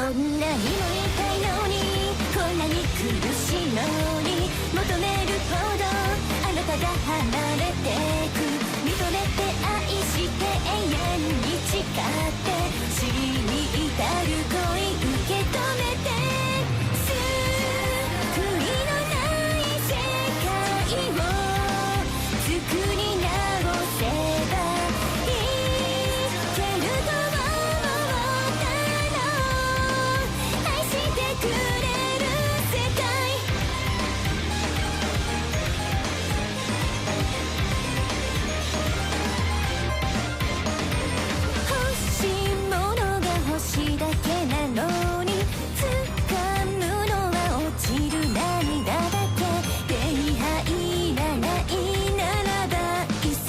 んなにも痛いのにこんなに苦しいのに求めるほどあなたが離れてく認めて愛して永遠に誓って死に至る恋受け止めて救いのない世界を作り直せばいけると思ったの愛してくれる世界欲しいものが欲しいだけなのに掴むのは落ちる涙だけ手に入らないならばいっそ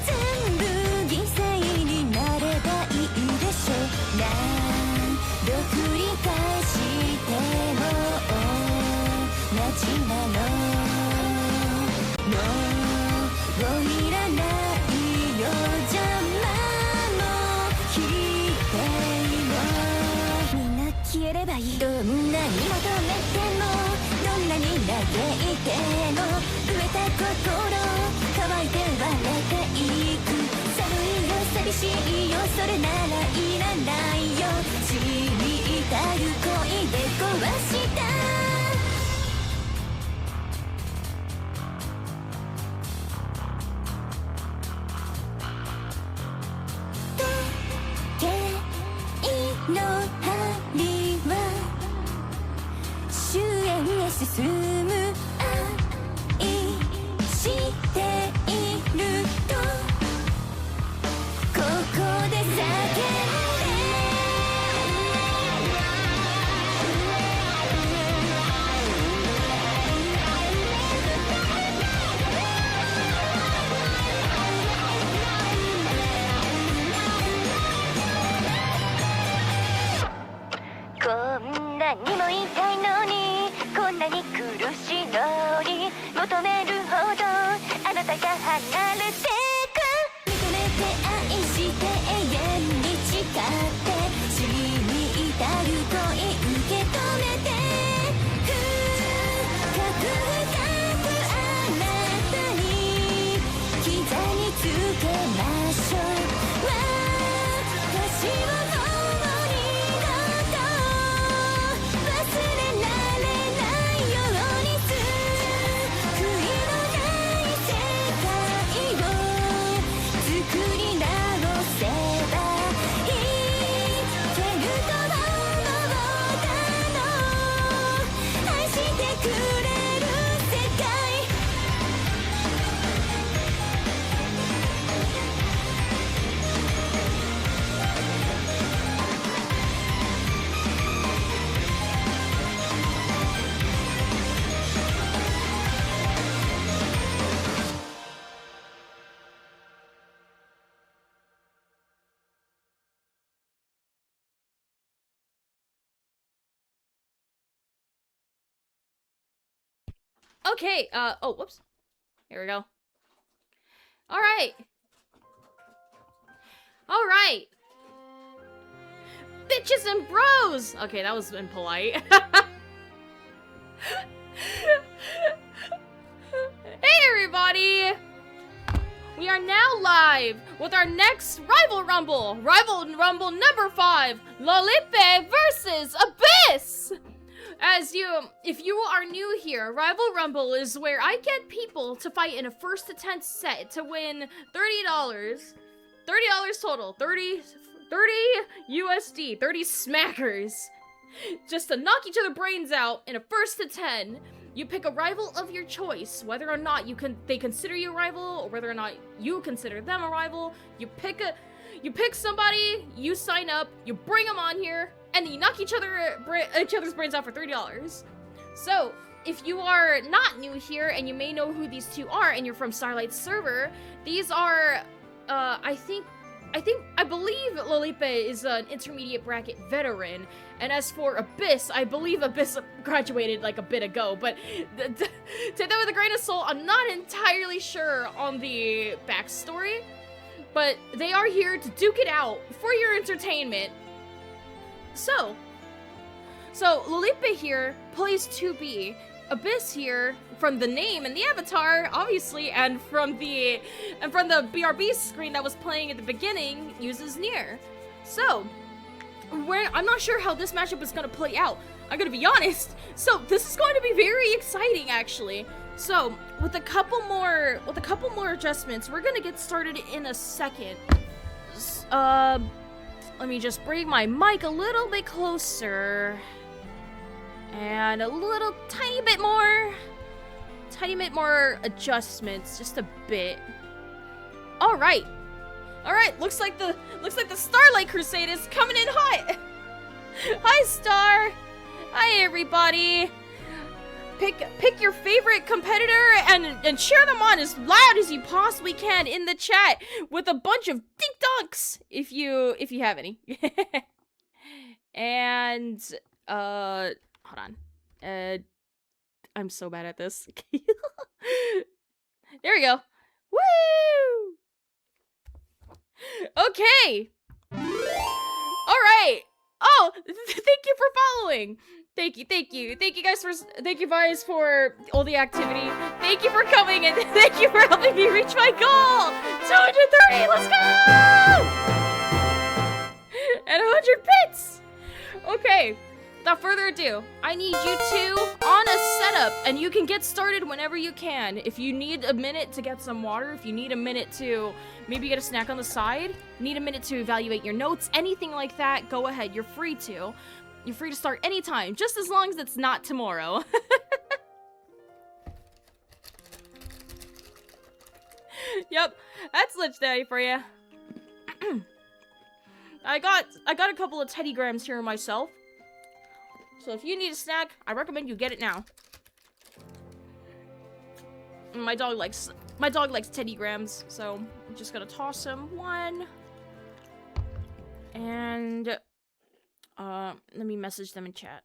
全部犠牲になればいいでしょ何度繰り返しても同じなのもういらないよ邪魔も否定もみんな消えればいいどんなに求めてもどんなに嘆いても飢えた心乾いて割れていく寒いよ寂しいよそれならいらないよ死に至る恋で壊した時計の針は終焉へ進む愛しているとここで叫んでこんなにも痛いのにこんなに苦しいのに求めるほどあなたが離れてく認めて愛して永遠に誓って死に至る恋受け止めて深く深くあなたに刻みつけましょう私をもう二度と忘れられないように救いのない世界を作り直せばいけると思ったの愛してくれる世界Okay, oh, whoops. Here we go. Alright. Alright. Bitches and bros! Okay, that was impolite. Hey, everybody! We are now live with our next Rival Rumble! Rival Rumble number 5, Lolipe versus Abyss! If you are new here, Rival Rumble is where I get people to fight in a first attempt set to win $30. $30 total. 30 USD. 30 smackers. Just to knock each other brains out in a first to 10. You pick a rival of your choice, whether or not they consider you a rival, or whether or not you consider them a rival. You pick somebody, you sign up, you bring them on here, and then you knock each other's brains out for $30. So, if you are not new here and you may know who these two are and you're from Starlight's server, these are, I believe Lolipe is an intermediate bracket veteran, and as for Abyss, I believe Abyss graduated like a bit ago, but take that with a grain of salt. I'm not entirely sure on the backstory, but they are here to duke it out for your entertainment. So, So Lolipe here plays 2B. Abyss here, from the name and the avatar, obviously, and from the BRB screen that was playing at the beginning, uses Nier. So, I'm not sure how this matchup is gonna play out. I'm gonna be honest. So this is going to be very exciting, actually. So with a couple more adjustments, we're gonna get started in a second. Let me just bring my mic a little bit closer. And a little tiny bit more adjustments, just a bit. All right, looks like the Starlight Crusade is coming in hot. Hi, Star. Hi, everybody. Pick your favorite competitor and cheer them on as loud as you possibly can in the chat with a bunch of dink donks if you have any. And hold on. I'm so bad at this. There we go. Woo! Okay. All right. Oh, thank you for following. Thank you guys for all the activity. Thank you for coming and thank you for helping me reach my goal. 230. Let's go! And 100 bits. Okay. Without further ado, I need you two on a setup, and you can get started whenever you can. If you need a minute to get some water, if you need a minute to maybe get a snack on the side, need a minute to evaluate your notes, anything like that, go ahead. You're free to. You're free to start anytime, just as long as it's not tomorrow. Yep, that's legendary for you. I got a couple of Teddy Grams here myself. So if you need a snack, I recommend you get it now. My dog likes Teddy Grams, so I'm just gonna toss him one. And let me message them in chat.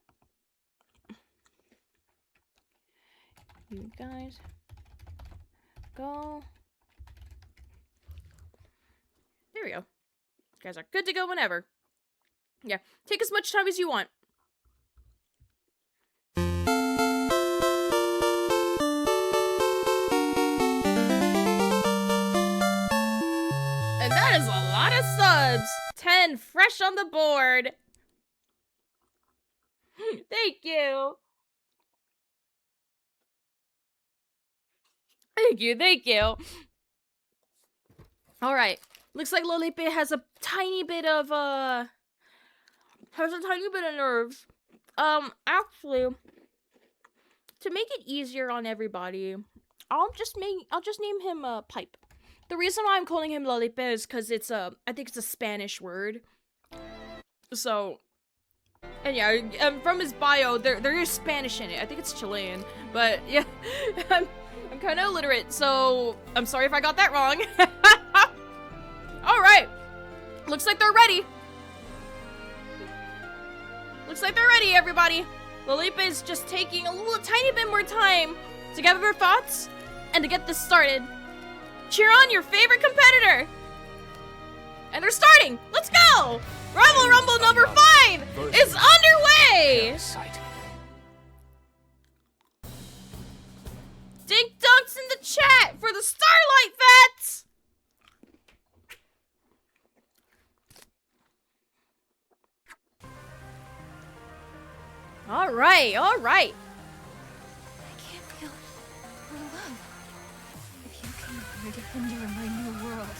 You guys go. There we go. You guys are good to go whenever. Yeah, take as much time as you want. And that is a lot of subs. 10 fresh on the board. Thank you. Thank you. All right. Looks like Lolipe has a tiny bit of nerves. Actually, to make it easier on everybody, I'll just name him Pipe. The reason why I'm calling him Lolipe is because I think it's a Spanish word. So, and yeah, from his bio, there is Spanish in it. I think it's Chilean, but yeah, I'm kind of illiterate, so I'm sorry if I got that wrong. All right, looks like they're ready. Everybody. Lolipe is just taking a tiny bit more time to gather their thoughts and to get this started. Cheer on your favorite competitor! And they're starting! Let's go! Rival Rumble number 5 is underway! Dink dunks in the chat for the Starlight Vets! Alright. I can't feel more love. If you came here to hinder my new world,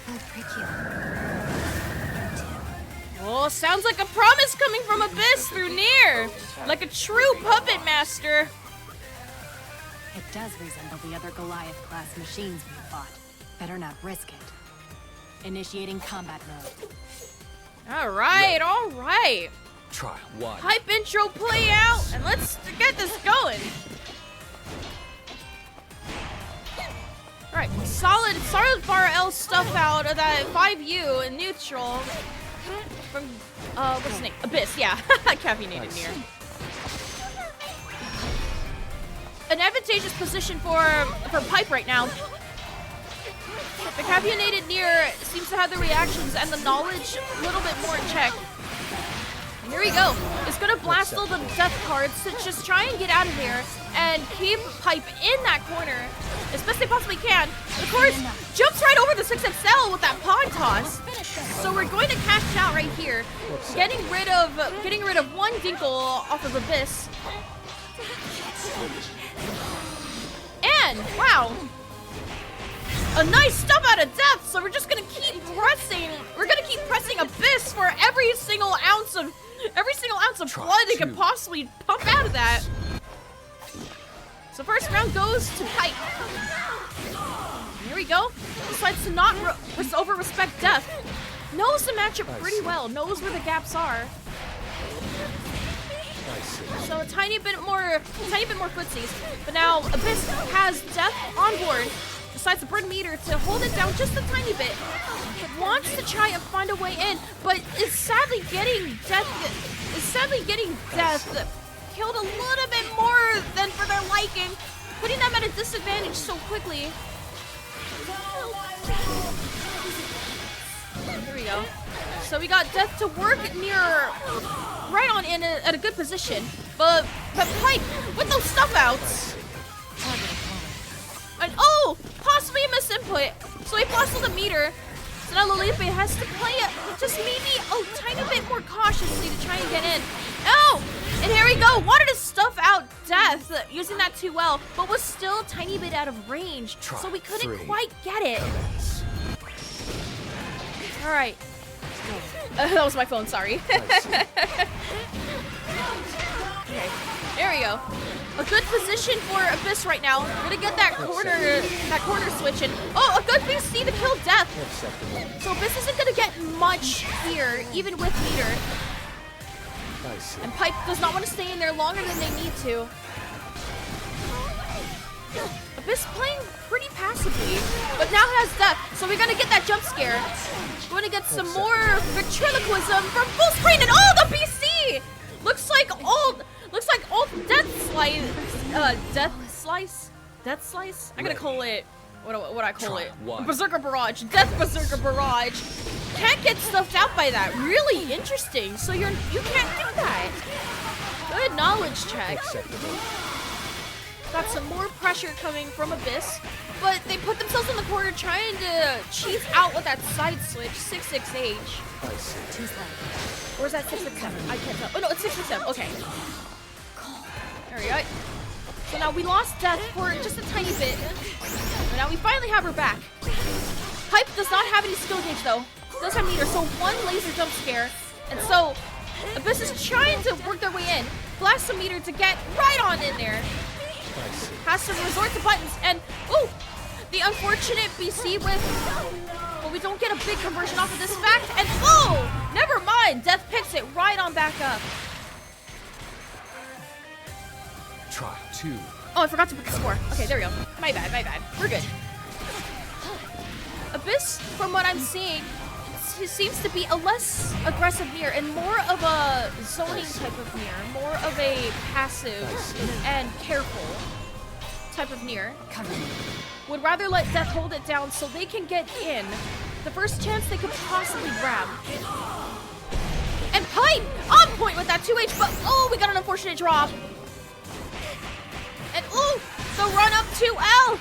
I'll break you. Oh, sounds like a promise coming from Abyss through Nier! Like a true puppet master! It does resemble the other Goliath-class machines we fought. Better not risk it. Initiating combat mode. Alright! Try one. Hype intro play out, and let's get this going! Alright, solid bar L stuff out of that 5U in neutral. From, what's his name? Abyss, yeah. Caffeinated Nier. An advantageous position for Pipe right now. The caffeinated Nier seems to have the reactions and the knowledge a little bit more in check. Here we go. It's gonna blast all the death cards to just try and get out of here and keep Pipe in that corner as best they possibly can. Of course, jumps right over the 6XL with that pod toss. So we're going to cash out right here, getting rid of one Dinkle off of Abyss. And wow, a nice stuff out of Death. So we're just gonna keep pressing. We're gonna keep pressing Abyss for every single ounce of blood they could possibly pump out of that. So first round goes to Pipe. Here we go. Decides to not over-respect Death. Knows the matchup pretty well. Knows where the gaps are. So a tiny bit more footsies. But now Abyss has Death on board. Decides to burn meter to hold it down just a tiny bit. Wants to try and find a way in, but is sadly getting Death killed a little bit more than for their liking, putting them at a disadvantage so quickly. Here we go. So we got Death to work near right on in at a good position, but Pipe with those stuff outs. And oh, possibly a misinput. So he blasted the meter. So now Lolipe has to play it just maybe a tiny bit more cautiously to try and get in. Oh, and here we go. Wanted to stuff out Death using that too well, but was still a tiny bit out of range. So we couldn't quite get it. All right. That was my phone, sorry. Okay, there we go. A good position for Abyss right now. We're gonna get that corner switch in. Oh, a good BC to kill Death. So Abyss isn't gonna get much here, even with meter. And Pipe does not want to stay in there longer than they need to. Abyss playing pretty passively, but now has Death, so we're gonna get that jump scare. We're gonna get some more ventriloquism from full screen, and oh, the BC! Looks like old Death Slice? I'm gonna call it, what I call it? Berserker Barrage, Death Berserker Barrage. Can't get stuffed out by that, really interesting. So you can't do that. Good knowledge check. Got some more pressure coming from Abyss, but they put themselves in the corner trying to cheese out with that side switch, 6-6H. Or is that 6-6-7? I can't tell. Oh no, it's 6-6-7, okay. There we go. So now we lost Death for just a tiny bit, but now we finally have her back. Pipe does not have any skill gauge though. Does have meter, so one laser jump scare, and so Abyss is trying to work their way in. Blast some meter to get right on in there. Has to resort to buttons, and ooh, the unfortunate BC with, well, we don't get a big conversion off of this fact, and oh, never mind, Death picks it right on back up. Try 2. Oh, I forgot to pick the score. Okay, there we go. My bad. We're good. Abyss, from what I'm seeing, he seems to be a less aggressive Nier and more of a zoning type of Nier, more of a passive and careful type of Nier. Would rather let Death hold it down so they can get in the first chance they could possibly grab. And Pipe on point with that 2H, but oh, we got an unfortunate drop. And ooh, the run up 2L.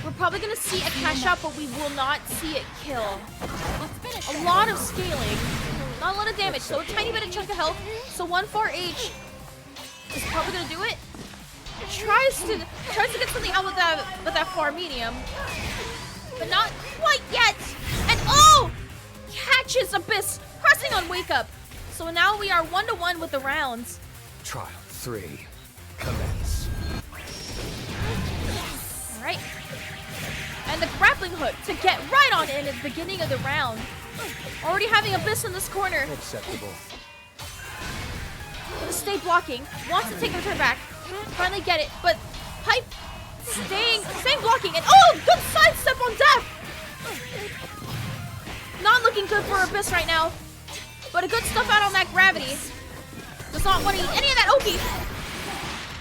We're probably gonna see a cash out, but we will not see it kill. A lot of scaling, not a lot of damage, so a tiny bit of chunk of health. So 1-4H is probably gonna do it. Tries to get something out with that far medium, but not quite yet. And oh, catches Abyss pressing on wake up. So now we are 1-1 with the rounds. Trial 3. Commence. All right. And the grappling hook to get right on in at the beginning of the round. Already having Abyss in this corner. Acceptable. Gonna stay blocking. Wants to take the return back. Finally get it, but Pipe staying blocking. And oh, good sidestep on Death. Not looking good for Abyss right now. But a good stuff out on that gravity. Does not want to eat any of that Oki.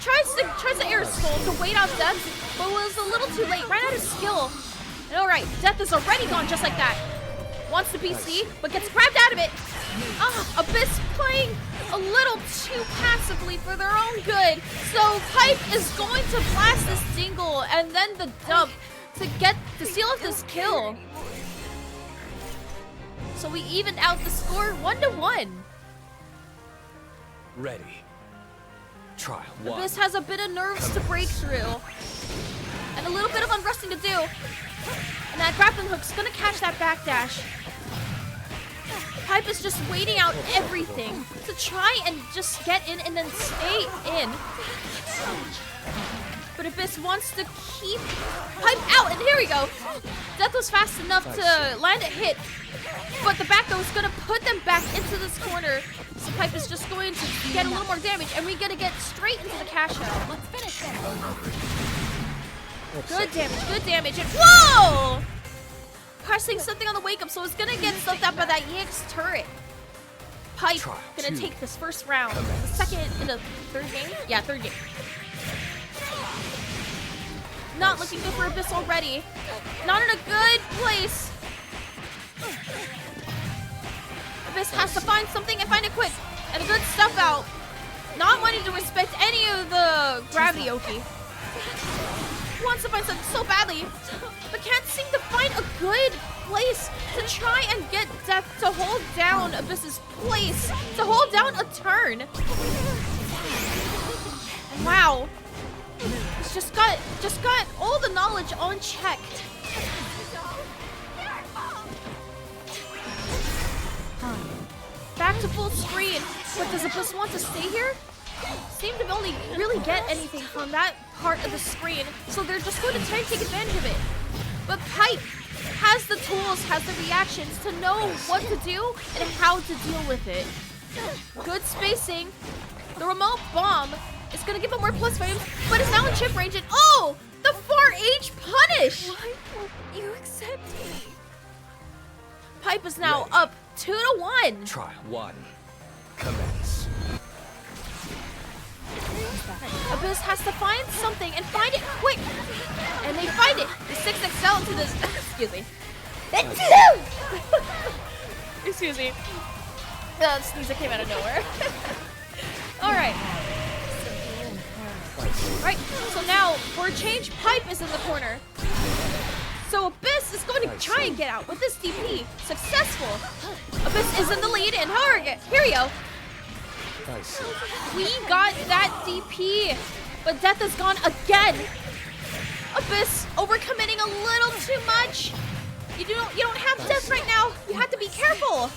Tries to air skull to wait out Death, but was a little too late. Ran out of skill. And alright, Death is already gone just like that. Wants to BC, but gets grabbed out of it. Abyss playing a little too passively for their own good. So Pipe is going to blast this Dingle and then the dump to seal up this kill. So we evened out the score 1-1. Ready. Trial 1. Abyss has a bit of nerves to break through. And a little bit of unresting to do. And that grappling hook's gonna catch that backdash. Pipe is just waiting out everything to try and just get in and then stay in. But Abyss wants to keep Pipe out, and here we go. Death was fast enough to land a hit, but the back throw is gonna put them back into this corner. So Pipe is just going to get a little more damage, and we're gonna get straight into the cash out. Let's finish this. Good damage, and whoa! Pressing something on the wake up, so it's gonna get stuffed out by that EX turret. Pipe gonna take this first round. The second in the third game? Yeah, third game. Not looking good for Abyss already. Not in a good place. Abyss has to find something and find it quick. And a good stuff out. Not wanting to respect any of the gravity Oki. Wants to find something so badly, but can't seem to find a good place to try and get Death to hold down Abyss's place, to hold down a turn. And wow, he's just got all the knowledge unchecked. Back to full screen, but does Abyss want to stay here? Seem to only really get anything from that part of the screen, so they're just going to try and take advantage of it. But Pipe has the tools, has the reactions to know what to do and how to deal with it. Good spacing. The remote bomb is going to give him more plus frames, but it's now in chip range, and oh! The 4H punish! Why won't you accept me? Pipe is now up 2-1. Trial 1. Commence. Abyss has to find something and find it quick. And they find it. The 6XL into this. Excuse me. Excuse me. The sneeze that came out of nowhere. Alright. Right, so now for a change, Pipe is in the corner. So Abyss is going to try and get out with this DP. Successful. Abyss is in the lead, and here we go. We got that DP, but Death is gone again. Abyss overcommitting a little too much. You don't have Death right now. You have to be careful.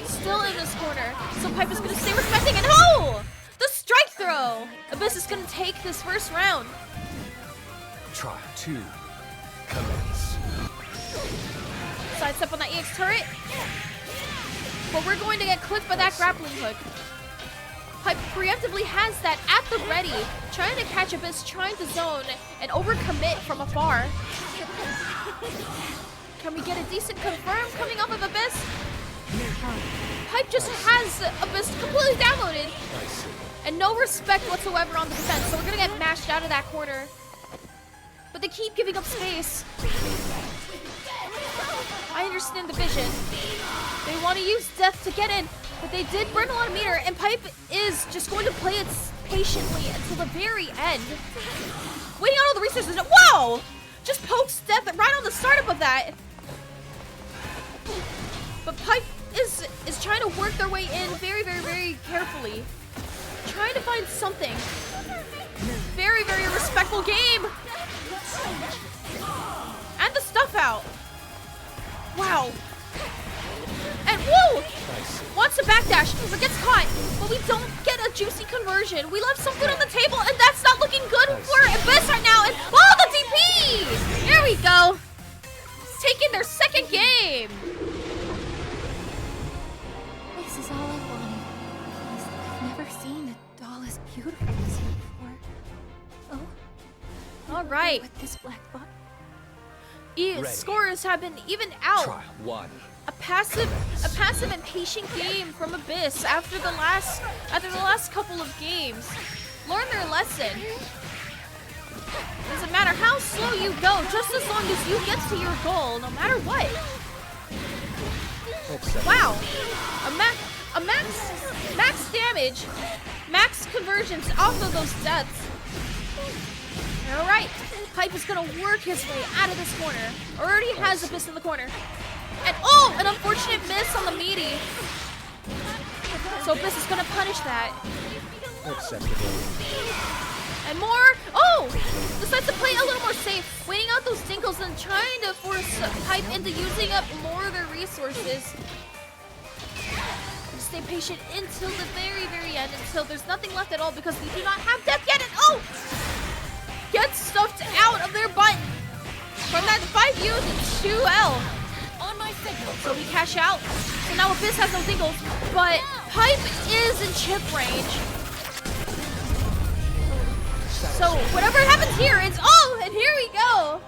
Still in this corner, so Pipe is gonna stay respecting, and oh, the strike throw. Abyss is gonna take this first round. Trial 2. Commence. Sidestep on that EX turret. But we're going to get clipped by that grappling hook. Pipe preemptively has that at the ready, trying to catch Abyss, trying to zone, and overcommit from afar. Can we get a decent confirm coming off of Abyss? Pipe just has Abyss completely downloaded. And no respect whatsoever on the defense, so we're gonna get mashed out of that corner. But they keep giving up space. I understand the vision. They want to use Death to get in, but they did burn a lot of meter, and Pipe is just going to play it patiently until the very end. Waiting on all the resources. Whoa! Just pokes Death right on the startup of that. But Pipe is trying to work their way in very, very, very carefully. Trying to find something. Very, very respectful game. And the stuff out. Wow. And woo! Wants to backdash, but gets caught. But we don't get a juicy conversion. We left something on the table, and that's not looking good for Abyss right now. And oh, the DP! Here we go. Taking their second game. This is all I wanted. Please, I've never seen a doll as beautiful as you before. Oh. All right. With this black box. Scores have been evened out. Trial 1. A passive and patient game from Abyss after the last couple of games. Learn their lesson. Doesn't matter how slow you go, just as long as you get to your goal, no matter what. Wow. A max damage, max conversions off of those deaths. Alright, Pipe is gonna work his way out of this corner. Already has Abyss in the corner. And oh, an unfortunate miss on the meaty. So Abyss is gonna punish that. Acceptable. And more, oh! Decides to play a little more safe, waiting out those dinkles and trying to force Pipe into using up more of their resources. Stay patient until the very, very end, until there's nothing left at all because we do not have death yet. And oh! Get stuffed out of their butt from that 5U to 2L. On my signal. So we cash out. So now Abyss has no dinkles, but Pipe is in chip range. So whatever happens here, it's oh, and here we go.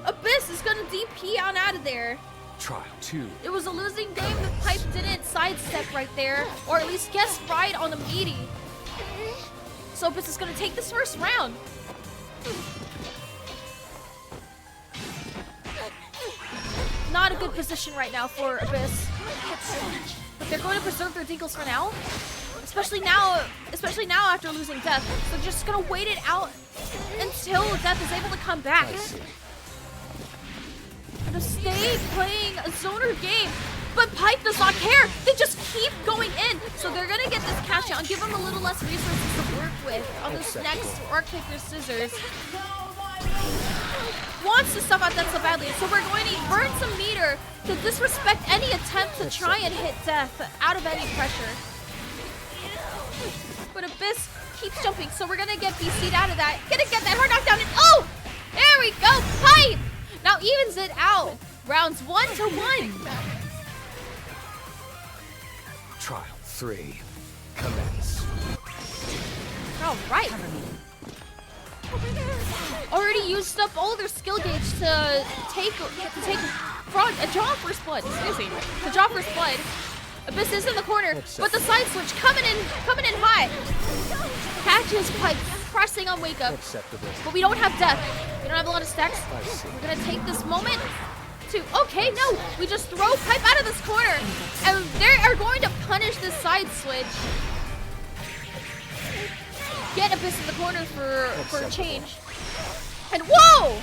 Abyss is gonna DP on out of there. Trial 2. It was a losing game if Pipe didn't sidestep right there, or at least guess right on the meaty. So Abyss is gonna take this first round. Not a good position right now for Abyss. But they're going to preserve their dinkles for now. Especially now after losing Death. They're just gonna wait it out until Death is able to come back. To stay playing a zoner game, but Pipe does not care. They just keep going in, so they're gonna get this cash out and give them a little less resources to work with on this next rock paper scissors. Wants to stuff out Death so badly, so we're going to burn some meter to disrespect any attempt to try and hit Death out of any pressure. But Abyss keeps jumping, so we're gonna get BC'd out of that. Gonna get that hard knockdown, and oh, there we go, Pipe. Now evens it out. Rounds 1 to 1. Trial 3. Commence. All right. Already used up all their skill gauge to take front a draw first blood. Excuse me. To draw first blood. Abyss is in the corner, but the side switch coming in high. Catches Pipe pressing on wake up. Acceptable. But we don't have death. We don't have a lot of stacks. We're gonna take this moment to okay, no, we just throw Pipe out of this corner. And they are going to punish this side switch. Get Abyss in the corner for a change. And whoa!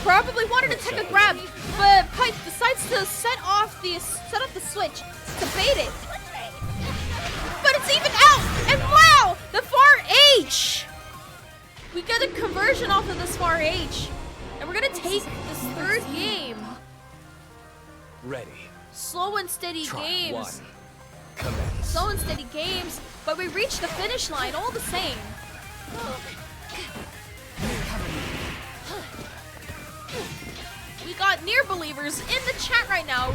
Probably wanted to take a grab, but Pipe decides to set off the switch to bait it. But it's even out! And wow! The far H! We get a conversion off of this far H. And we're gonna take this third game. Ready. Slow and steady Trial games. 1. Commence. Slow and steady games, but we reach the finish line all the same. We got near believers in the chat right now,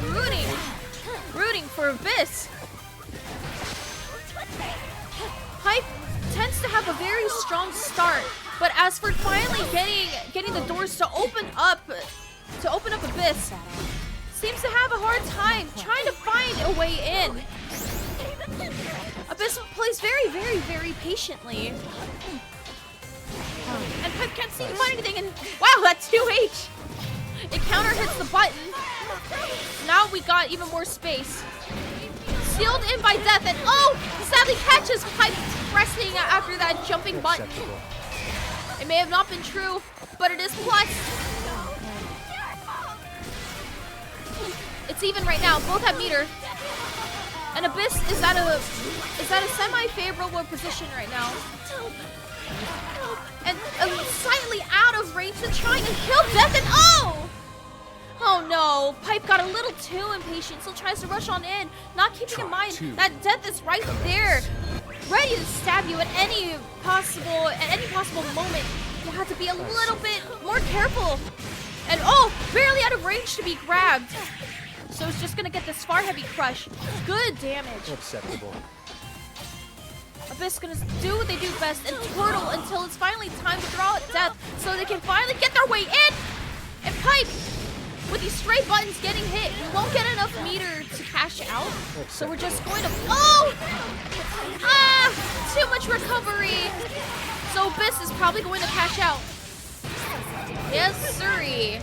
rooting for Abyss. Pipe tends to have a very strong start, but as for finally getting the doors to open up Abyss, seems to have a hard time trying to find a way in. Abyss plays very, very, very patiently. And Pipe can't seem to find anything, and wow, that 2H! It counter hits the button. Now we got even more space. Sealed in by Death, and oh! Sadly catches Pipe pressing after that jumping button. It may have not been true, but it is plus. It's even right now. Both have meter. And Abyss is at a semi-favorable position right now. And slightly out of range to try and kill Death, and oh! Oh no, Pipe got a little too impatient, so tries to rush on in, not keeping in mind that Death is right there, ready to stab you at any possible moment. You have to be a little bit more careful. And oh, barely out of range to be grabbed. So it's just gonna get this far heavy crush. Good damage. Acceptable. Abyss gonna do what they do best and turtle until it's finally time to draw at Death so they can finally get their way in. And Pipe, with these stray buttons getting hit, we won't get enough meter to cash out. So we're just going to, oh! Ah! Too much recovery. So Abyss is probably going to cash out. Yes, sirree.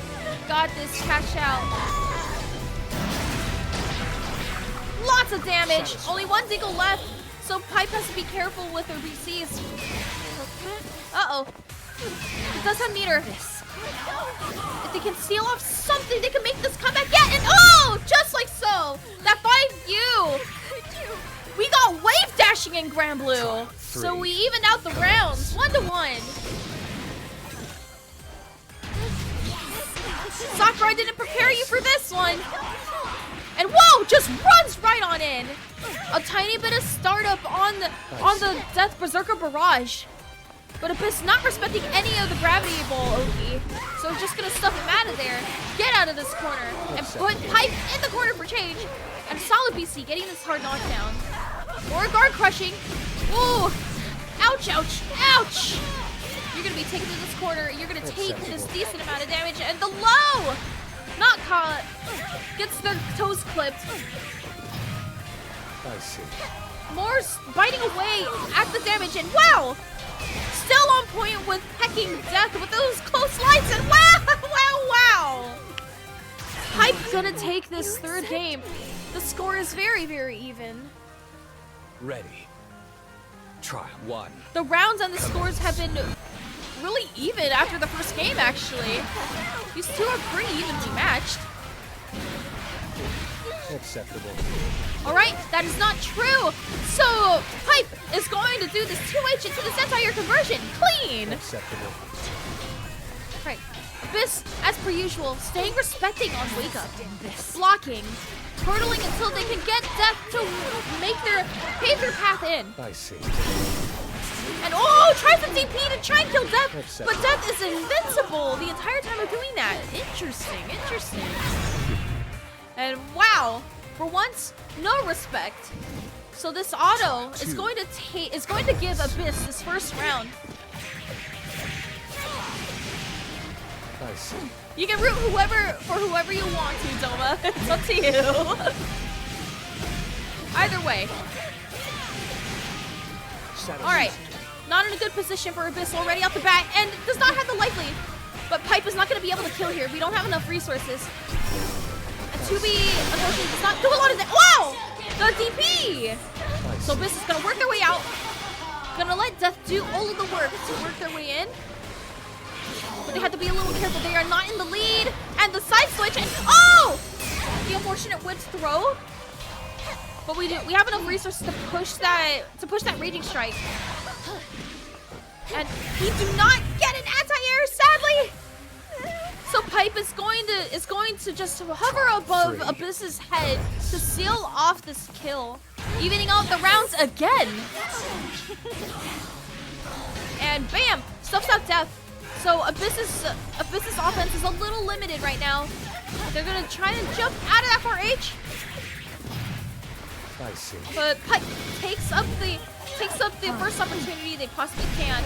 Got this cash out. Lots of damage. Only one Deagle left. So Pipe has to be careful with her BCs. Uh-oh. It does have meter. If they can steal off something, they can make this comeback yet. And oh, just like so. That 5U. We got wave dashing in Grand Blue. So we evened out the rounds. 1-1. Sakurai didn't prepare you for this one. And whoa, just runs right on in. A tiny bit of startup on the Death Berserker barrage. But Abyss not respecting any of the gravity ball Oki. So we're just gonna stuff him out of there. Get out of this corner. And put Pipe in the corner for change. And solid BC getting this hard knockdown. More guard crushing. Ooh. Ouch, ouch, ouch. You're gonna be taken to this corner. You're gonna take this decent amount of damage. And the low! Not caught. Gets their toes clipped. I see. More biting away at the damage. And wow! Still on point with pecking death with those close lights. And wow, wow, wow! Pipe gonna take this third game. The score is very, very even. Ready. Trial 1. The rounds and the scores have been really even after the first game, actually. These two are pretty evenly matched. Acceptable. Alright, that is not true. So, Pipe is going to do this 2H into this entire conversion. Clean. Acceptable. Right. Abyss, as per usual, staying respecting on Wake Up. Blocking. Hurdling until they can get Death to pave their path in. I see. And oh, tries to DP to try and kill Death, but Death is invincible the entire time of doing that. Interesting, interesting. And wow, for once, no respect. So this auto is going to give Abyss this first round. I see. You can root for whoever you want to, Doma. It's up to you. Either way. Alright. Not in a good position for Abyss already out the bat, and does not have the life lead. But Pipe is not going to be able to kill here. We don't have enough resources. And 2B, unfortunately, does not do a lot of that. Wow! The DP! So Abyss is going to work their way out. Gonna let Death do all of the work to work their way in. But they have to be a little careful. They are not in the lead. And the side switch, and oh! The unfortunate whip throw. But we have enough resources to push that raging strike. And he do not get an anti-air, sadly. So Pipe is going to just hover above Abyss's head to seal off this kill, evening out the rounds again. And bam, stuffs out Death. So Abyss's offense is a little limited right now. They're gonna try and jump out of that 4H. I see. But Pipe takes up the first opportunity they possibly can.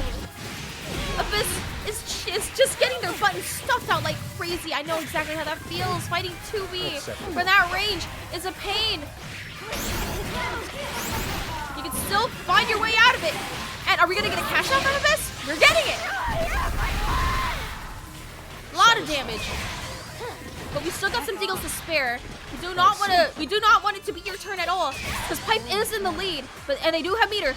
Abyss is just getting their buttons stuffed out like crazy. I know exactly how that feels. Fighting 2B from that range is a pain. You can still find your way out of it. And are we gonna get a cash out from Abyss? We're getting it. A lot of damage. But we still got some Deagles to spare. We do not want it to be your turn at all. Because Pipe is in the lead, and they do have meter.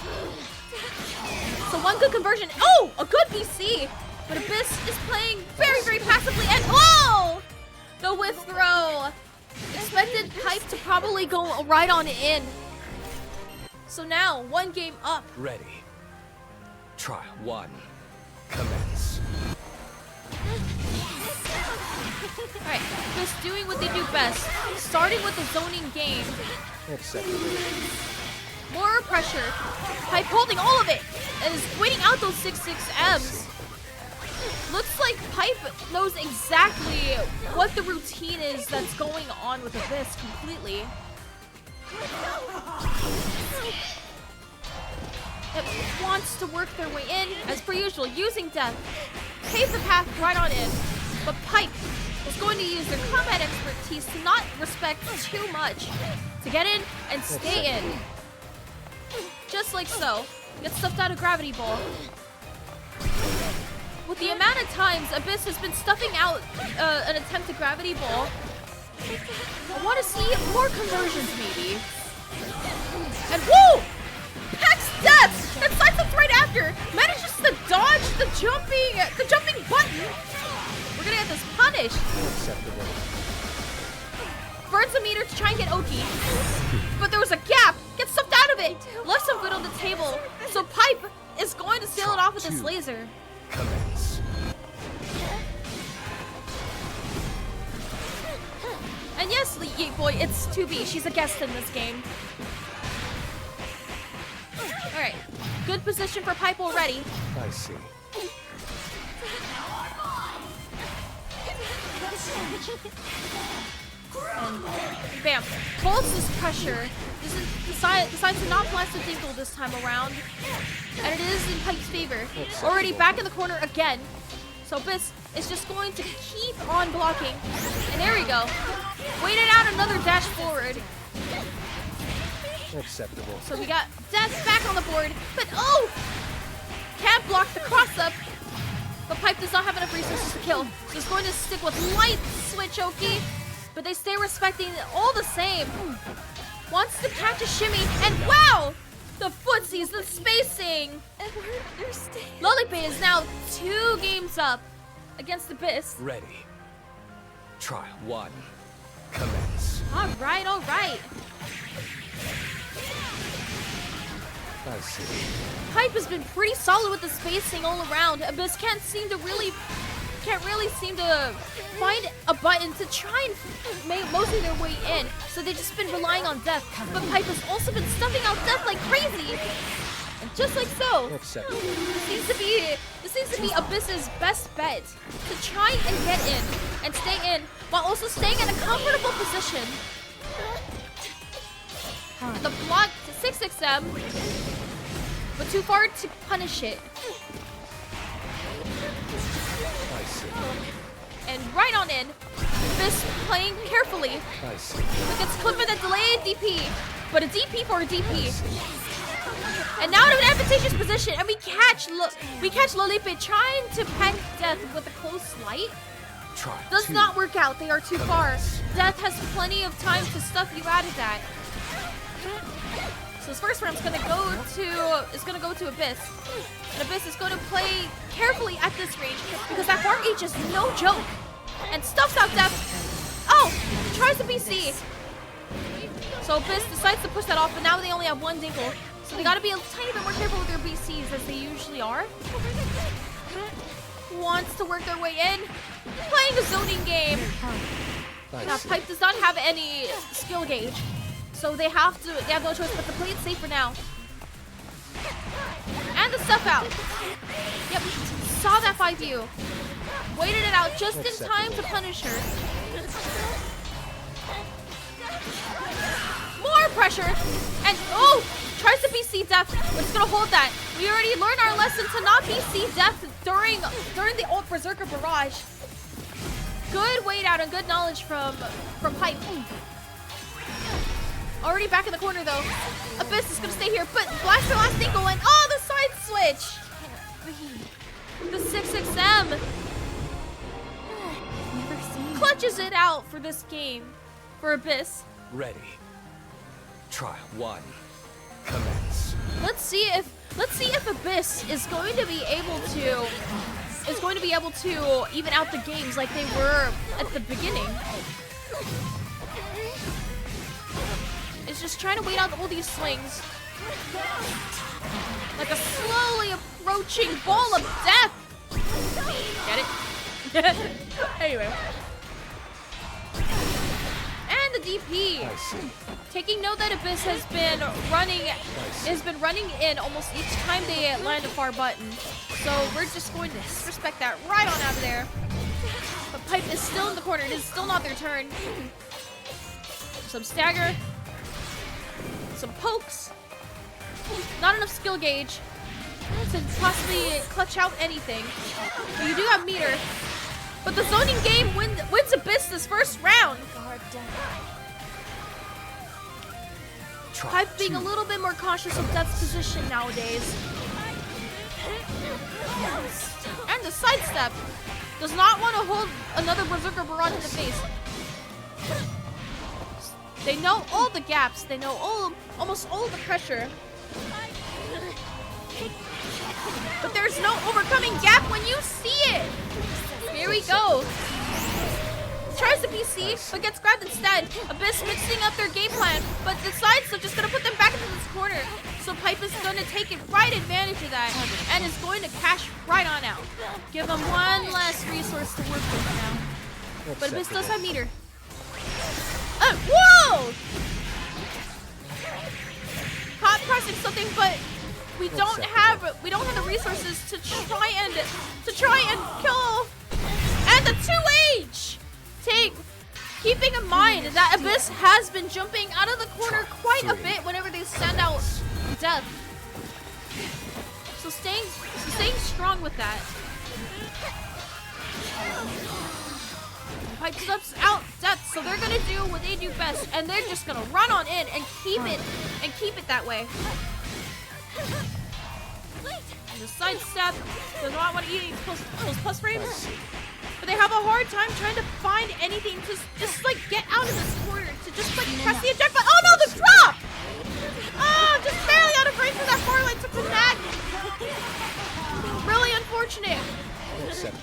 So one good conversion. Oh, a good BC. But Abyss is playing very, very passively. And oh! The whiff throw. Expected Pipe to probably go right on in. So now, one game up. Ready. Trial 1. Commence. Alright, just doing what they do best. Starting with the zoning game. Acceptable. More pressure. Pipe holding all of it. And is waiting out those 6-6Ms. Looks like Pipe knows exactly what the routine is that's going on with Abyss completely. It wants to work their way in, as per usual, using Death. Pave the path right on in. But Pipe is going to use their combat expertise to not respect too much. To get in and stay in. Just like so. Get stuffed out of Gravity Ball. with the amount of times Abyss has been stuffing out an attempt to gravity ball, I want to see more conversions maybe. And whoa! Hex Death! That slides up right after! Manages to dodge the jumping button! We're gonna get this punished! Unacceptable. Burns a meter to try and get Oki. But there was a gap! Get stuffed out of it! Left some good on the table. So Pipe is going to seal it off with this laser. Commence. And yes, Yeet Boy, it's 2B. She's a guest in this game. Alright. Good position for Pipe already. I see. And bam. Pulls this pressure. Decides to not blast the Dinkle this time around. And it is in Pipe's favor. Already back in the corner again. So Abyss is just going to keep on blocking. And there we go. Waited out another dash forward. Acceptable. So we got Death back on the board. But oh! Can't block the cross up. But Pipe does not have enough resources to kill. So he's going to stick with light switch Oki. But they stay respecting it all the same. Wants to catch a shimmy. And wow! The footsies, the spacing. Lolipe is now 2 games up against Abyss. Ready. Trial 1. Commence. Alright, alright. I see. Pipe has been pretty solid with the spacing all around. Abyss can't really seem to find a button to try and make mostly their way in. So they've just been relying on Death. But Pipe has also been stuffing out Death like crazy. And just like so, Acceptable. this seems to be Abyss's best bet to try and get in and stay in while also staying in a comfortable position. And the block to 6XM, but too far to punish it. I see. And right on in, Abyss playing carefully. I see. Look, it's clipping a delayed DP, but a DP for a DP. And now in an advantageous position, and we catch Lolipe trying to pack Death with a close light. Trial Does 2. not work out. They are too far. Death has plenty of time to stuff you out of that. So this first round's gonna go to Abyss. And Abyss is going to play carefully at this range because that far H is no joke. And stuffs out Death. Oh! Tries to BC. So Abyss decides to push that off, but now they only have 1 Dinkle. So they gotta be a tiny bit more careful with their BCs as they usually are. Wants to work their way in. Playing a zoning game. Now Pipe does not have any skill gauge. So they have no choice but to play it safe for now. And the stuff out. Yep, saw that 5U. Waited it out just in time to punish her. More pressure. And oh, tries to BC Death, but it's gonna hold that. We already learned our lesson to not BC Death during the ult Berserker barrage. Good wait out and good knowledge from Pipe. Already back in the corner though. Abyss is gonna stay here, but blast her last Dinkle and oh, the side switch! The 6XM clutches it out for this game for Abyss. Ready. Trial 1. Commence. Let's see if Abyss is going to be able to even out the games like they were at the beginning. It's just trying to wait out all these swings. Like a slowly approaching ball of death. Get it? Anyway. And the DP. I see. Taking note that Abyss has been running in almost each time they land a far button. So we're just going to disrespect that right on out of there. But Pipe is still in the corner. It is still not their turn. Some stagger. Some pokes. Not enough skill gauge to possibly clutch out anything. But you do have meter. But the zoning game wins Abyss this first round. Pipe being a little bit more cautious of Death's position nowadays. And the the sidestep. Does not want to hold another Berserker Barrage in the face. They know all the gaps. They know almost all the pressure. But there's no overcoming gap when you see it. Here we go. Tries the PC, but gets grabbed instead. Abyss mixing up their game plan, but decides they're just gonna put them back into this corner. So Pipe is gonna take it right advantage of that and is going to cash right on out. Give them one less resource to work with now. But Abyss does have meter. Whoa! Caught pressing something, but we don't have the resources to try and kill. And the 2H! Keeping in mind that Abyss has been jumping out of the corner quite a bit whenever they send out Death. So staying strong with that. Pipe steps out Death, so they're gonna do what they do best, and they're just gonna run on in and keep it that way. And the sidestep does not want to eat those plus frames. But they have a hard time trying to find anything to just like get out of this corner, to just like press the eject button. Oh no, the drop! Oh, just barely out of range for that far line to connect. Really unfortunate.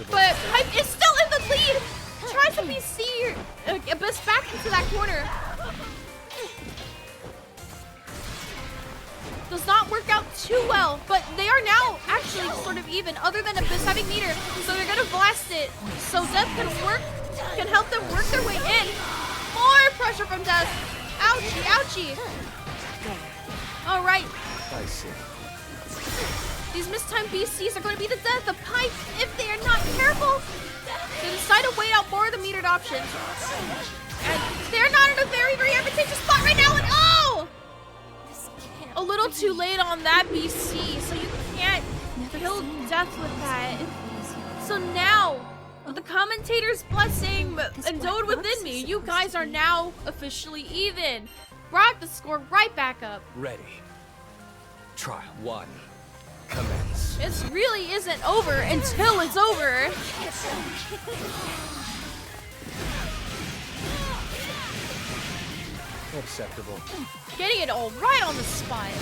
But Pipe is still in the lead. Tries to BC Abyss back into that corner. Does not work out too well, but they are now actually sort of even, other than Abyss having meter, so they're gonna blast it. So Death can help them work their way in. More pressure from Death. Ouchie, ouchie. All right. I see. These mistimed BCs are going to be the death of Pipe if they are not careful. They decide to wait out more of the metered options. And they're not in a very, very advantageous spot right now, and oh! A little too late on that BC, so you can't kill Death with that. So now, with the commentator's blessing endowed within me, you guys are now officially even. Brought the score right back up. Ready. Trial 1. Commence. This really isn't over until it's over. Acceptable. Getting it all right on the spot.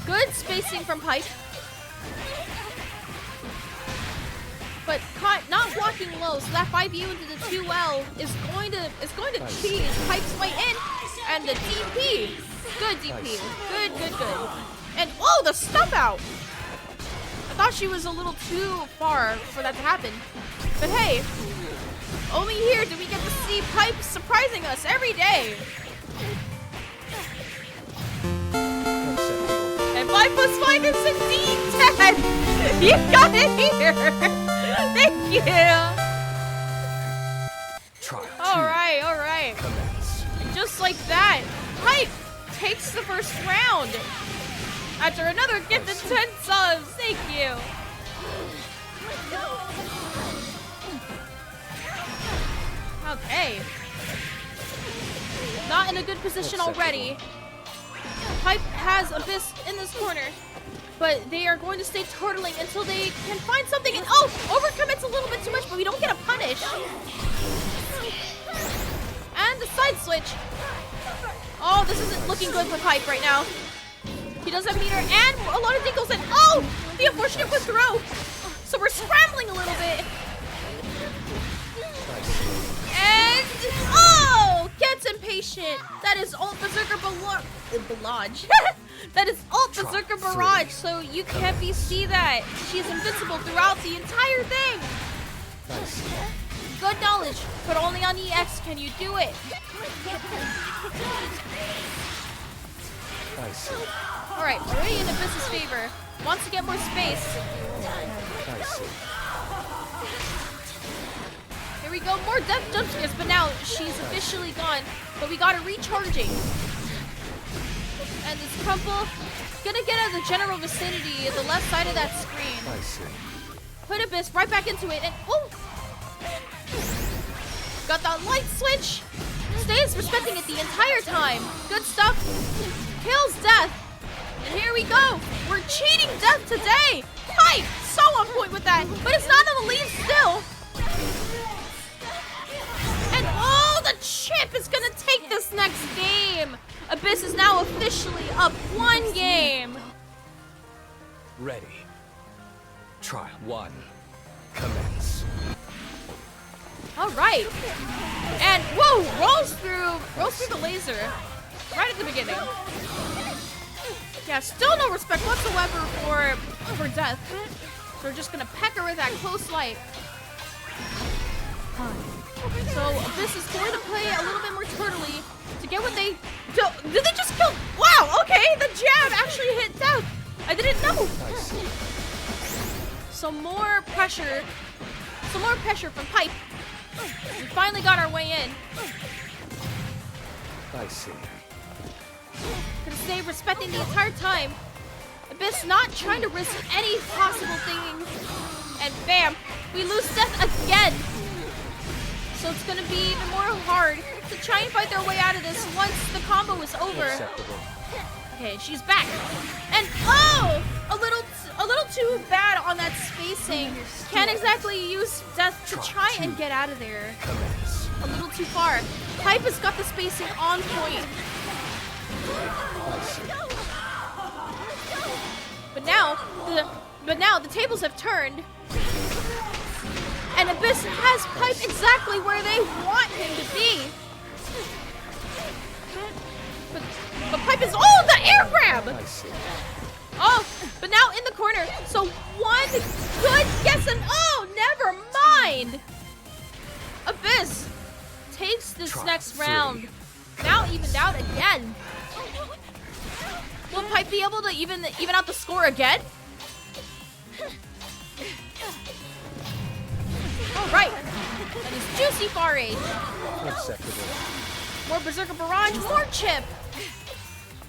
Good spacing from Pipe. But caught not blocking low, so that 5U into the 2L is going to cheese Pipe's way in. And the DP. Good DP. Good. And oh, the stuff out. I thought she was a little too far for that to happen. But hey, only here do we get to see Pipe surprising us every day. And 5 + 5 is indeed 10. You got it here. Thank you. Trial 2. All right. Commence. And just like that, Pipe takes the first round. After another gifted 10 subs. Thank you. Okay. Not in a good position already. Pipe has Abyss in this corner, but they are going to stay turtling until they can find something. And oh, overcommits a little bit too much, but we don't get a punish. And the side switch. Oh, this isn't looking good for Pipe right now. He does have meter and a lot of dinkles, and oh, the unfortunate withdraw. So we're scrambling a little bit. And oh, gets impatient. That is ult Berserker Barrage. That is ult Berserker Barrage. So you can't see that. She's invincible throughout the entire thing. Good knowledge, but only on EX can you do it. I see. All right, already in Abyss's favor. Wants to get more space. I see. Here we go, more death jump scares, but now she's officially gone. But we got her recharging. And this crumple gonna get out of the general vicinity at the left side of that screen. I see. Put Abyss right back into it, and oh! Got that light switch. Stays respecting it the entire time. Good stuff. Kills Death. And here we go. We're cheating Death today. Pipe! So on point with that, but it's not on the lead still. And oh, the chip is gonna take this next game. Abyss is now officially up 1 game. Ready. Trial 1. Commence. All right. And whoa, rolls through the laser right at the beginning. Yeah, still no respect whatsoever for Death. So we're just gonna peck her with that close light. So Abyss is going to play a little bit more turtly to get what they do. Did they just kill? Wow, okay, the jab actually hit Death. I didn't know. Some more pressure from Pipe. We finally got our way in. I see. Gonna stay respecting the entire time. Abyss not trying to risk any possible thing. And bam, we lose Death again. So it's gonna be even more hard to try and fight their way out of this once the combo is over. Acceptable. Okay, she's back. And oh, a little too bad on that spacing. Can't exactly use Death to try and get out of there. Commence. A little too far. Pipe has got the spacing on point. I see. But now the tables have turned. And Abyss has Pipe exactly where they want him to be. But Pipe is, oh, the air grab! I see. Oh, but now in the corner. So one good guess and oh, never mind. Abyss takes this Try next 3. round. Now evened out again. Will Pipe be able to even out the score again? All right. That is juicy far age. Acceptable. More Berserker Barrage, more chip.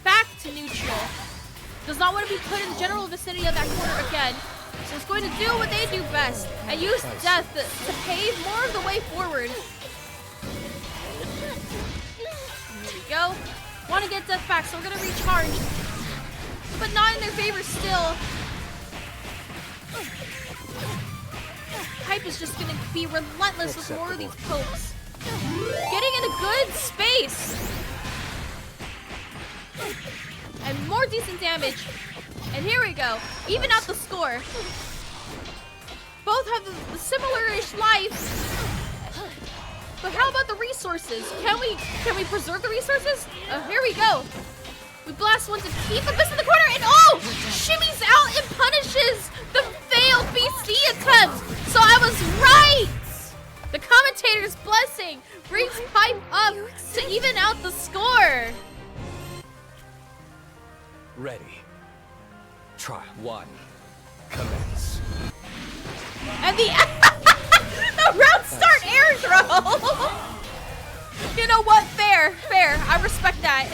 Back to neutral. Does not want to be put in the general vicinity of that corner again. So it's going to do what they do best and use Death to pave more of the way forward. There we go. Want to get Death back, so we're going to recharge. But not in their favor still. Pipe is just going to be relentless with more of these pokes. Getting in a good space. And more decent damage. And here we go. Even out the score. Both have the similar-ish life. But how about the resources? Can we preserve the resources? Here we go. We blast one to keep Abyss in the corner, and oh! Shimmies out and punishes the failed BC attempt. So I was right. The commentator's blessing brings Pipe up to even out the score. Ready. Try 1. Commence. And the round start air throw. You know what? Fair. I respect that.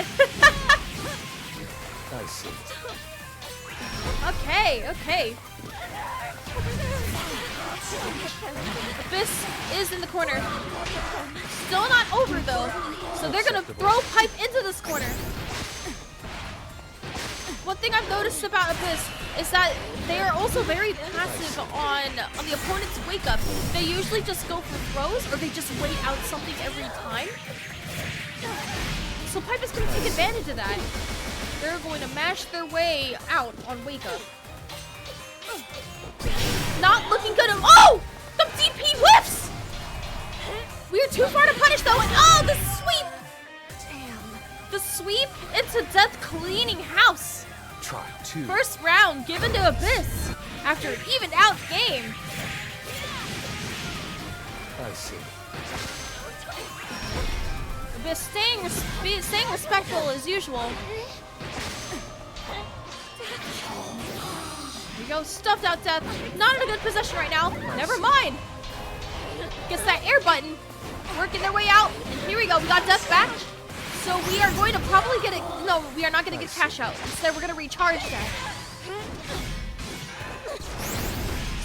I see. Okay. Abyss is in the corner. Still not over though. So they're gonna throw Pipe into this corner. One thing I've noticed about Abyss is that they are also very passive on the opponent's wake up. They usually just go for throws or they just wait out something every time. So Pipe is going to take advantage of that. They're going to mash their way out on wake up. Not looking good. Oh! The DP whiffs! We are too far to punish though. And oh, the sweep! Damn. The sweep into Death cleaning house. Trial 2. First round given to Abyss after an evened out game. I see. Abyss staying respectful as usual. Here we go, stuffed out Death. Not in a good position right now. Never mind. Gets that air button. Working their way out. And here we go, we got Death back. So we are going to probably get it. No, we are not going to get cash out. Instead, we're going to recharge that.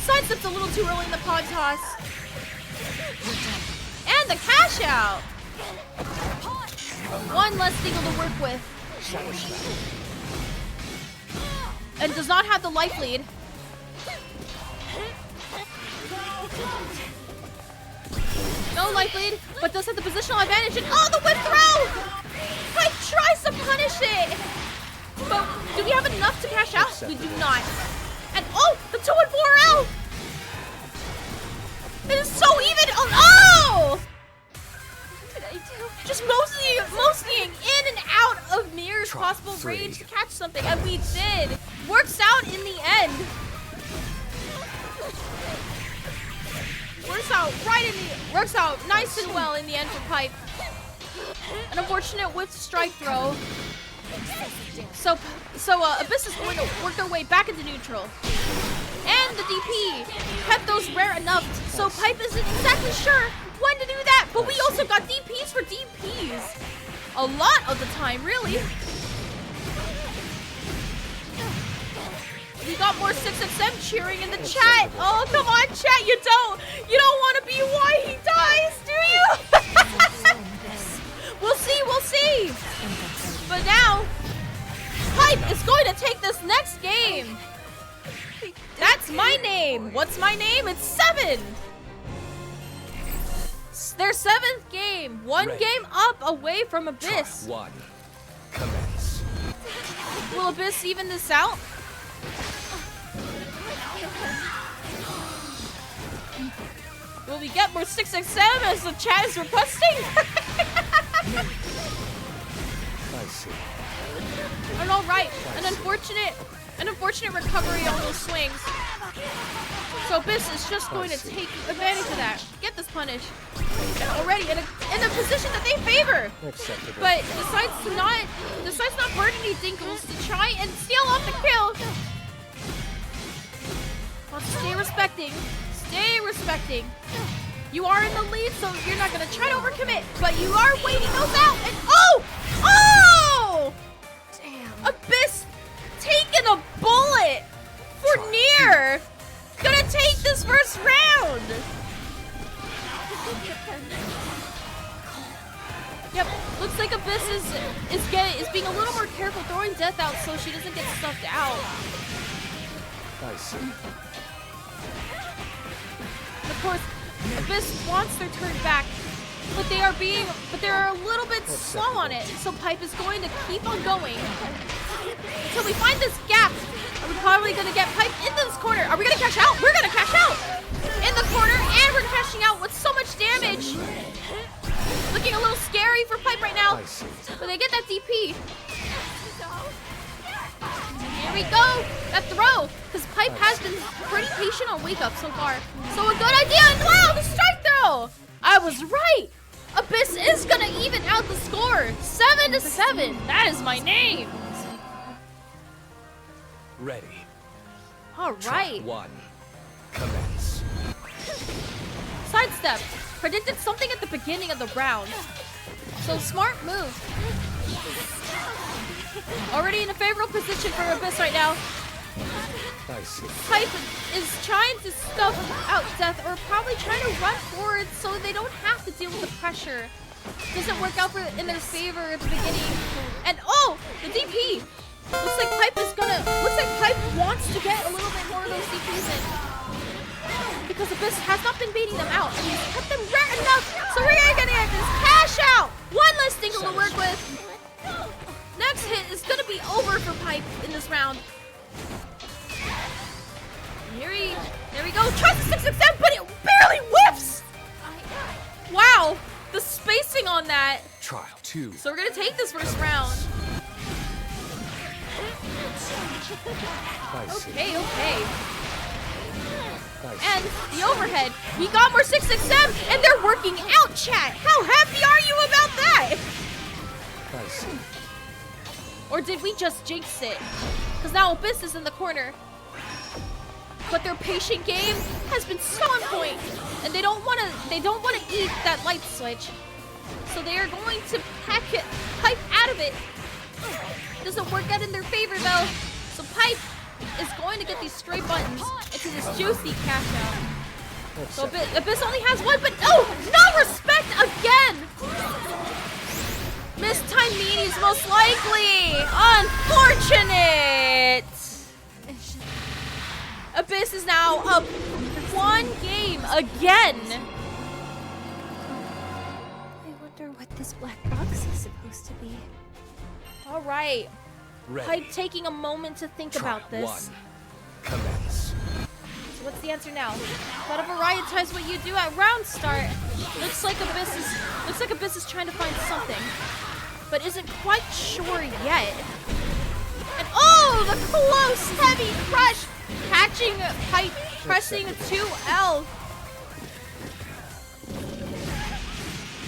Sidesteps a little too early in the pod toss. And the cash out. One less Dingle to work with. And does not have the life lead. No life lead, but does have the positional advantage. And oh, the whip throw! Pipe tries to punish it. But do we have enough to cash out? We do not. And oh, the 2 and 4 L. It is so even. Oh no! What did I do? Just moseying in and out of nearest possible range to catch something, and we did. Works out in the end. Works out nice and well in the end for Pipe. An unfortunate whip strike throw. So Abyss is going to work their way back into neutral. And the DP kept those rare enough, so Pipe isn't exactly sure when to do that. But we also got DPs for DPs. A lot of the time, really. We got more 6XM cheering in the chat. Oh, come on, chat. You don't want to be why he dies, do you? We'll see. But now, Pipe is going to take this next game. That's my name. What's my name? It's 7. Their 7th game. One game up away from Abyss. Try 1. Commence. Will Abyss even this out? Will we get more 6XM as the chat is requesting? I see. And all right, an unfortunate recovery on those swings. So Abyss is just going to take advantage of that. Get this punish. And already in a position that they favor. Acceptable. But decides not burn any dinkles to try and steal off the kill. Well, stay respecting. You are in the lead, so you're not gonna try to overcommit, but you are waiting those out. And oh! Damn. Abyss taking a bullet for Nier. Gonna take this first round. Yep, looks like Abyss is being a little more careful throwing death out so she doesn't get stuffed out. I see. Of course, Abyss wants their turn back, but they're a little bit slow on it. So Pipe is going to keep on going until we find this gap. Are we probably gonna get Pipe into this corner? Are we gonna cash out? We're gonna cash out in the corner, and we're cashing out with so much damage. Looking a little scary for Pipe right now, but they get that DP. Here we go, that throw, because Pipe has been pretty patient on wake up so far. So a good idea, and wow, the strike throw! I was right! Abyss is gonna even out the score, 7-7. That is my name. Ready. All right. 1. Commence. Sidestep. Predicted something at the beginning of the round. So smart move. Already in a favorable position for Abyss right now. I see. Pipe is trying to stuff out Death, or probably trying to run forward so they don't have to deal with the pressure. Doesn't work out in their favor at the beginning. And oh, the DP. Looks like Pipe wants to get a little bit more of those DPs in. Because Abyss has not been beating them out. And he's kept them rare enough. So we're gonna get this cash out. One less thing to work with. Next hit is gonna be over for Pipe in this round. There we go. Tries to 6XM, but it barely whiffs. Wow, the spacing on that. Trial 2. So we're gonna take this first round. I see. Okay. I see. And the overhead. We got more 6XM, and they're working out, chat. How happy are you about that? I see. Or did we just jinx it? Because now Abyss is in the corner. But their patient game has been so on point, and they don't want to eat that light switch. So they are going to Pipe out of it. Doesn't work out in their favor though. So Pipe is going to get these stray buttons into this juicy cash out. So Abyss only has one, but no respect again. Missed time meanies most likely. Unfortunate. Abyss is now up 1 game again. I wonder what this black box is supposed to be. All right. Ready. Pipe taking a moment to think Try about this. 1. Commence. So what's the answer now? Gotta varietize what you do at round start. Looks like Abyss is trying to find something, but isn't quite sure yet. And oh, the close heavy crush, catching Pipe, pressing 2L,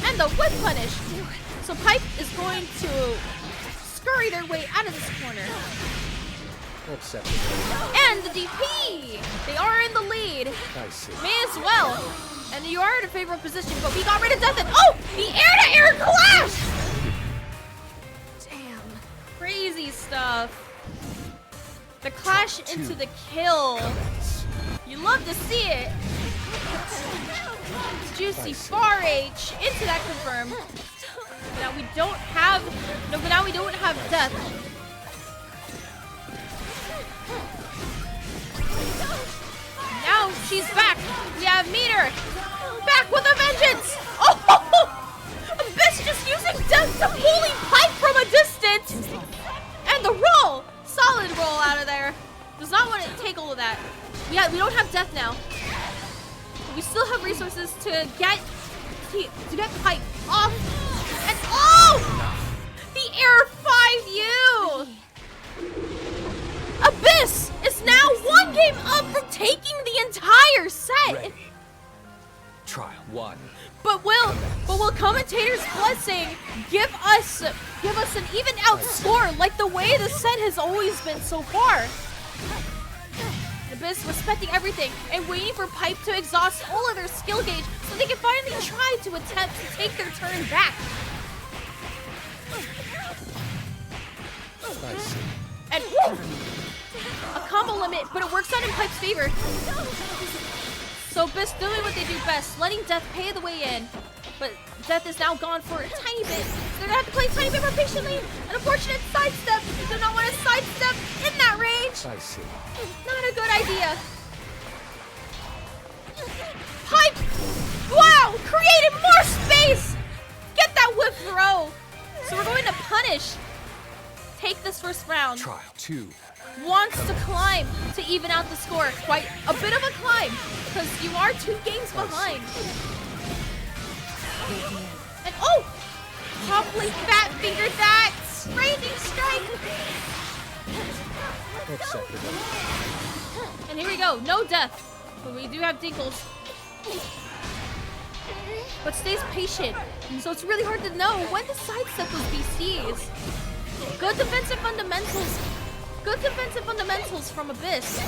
and the whip punish. So Pipe is going to scurry their way out of this corner. Acceptable. And the DP! They are in the lead. I see. May as well. And you are in a favorable position, but we got rid of Death and oh! The air-to-air clash! Damn. Crazy stuff. The clash Drop 2. into the kill. Commence. You love to see it. Juicy Far H into that confirm. Now we don't have Death. Now she's back. We have Meter back with a vengeance. Oh, Abyss just using Death to bully Pipe from a distance. And the roll, solid roll out of there. Does not want to take all of that. We don't have Death now. But we still have resources to get Pipe off. And oh, the Air 5U. Abyss is now 1 game up from taking the entire set. Ready. Trial 1. But will commentator's blessing give us an even out score like the way the set has always been so far? Abyss respecting everything and waiting for Pipe to exhaust all of their skill gauge so they can finally try to attempt to take their turn back. I see. And woo! A combo limit, but it works out in Pipe's favor. So Abyss doing what they do best, letting Death pay the way in. But Death is now gone for a tiny bit. They're gonna have to play a tiny bit more patiently. An unfortunate sidestep. They do not want to sidestep in that range. I see. Not a good idea. Pipe! Wow! Created more space! Get that whip throw! So we're going to punish. Take this first round. Trial 2. Wants to climb to even out the score. Quite a bit of a climb, because you are 2 games behind. And oh! Probably fat fingered that! Raging strike! Acceptable. And here we go, no Death. But we do have Dinkles. But stays patient. So it's really hard to know when to sidestep those BCs. Good defensive fundamentals. Good defensive fundamentals from Abyss.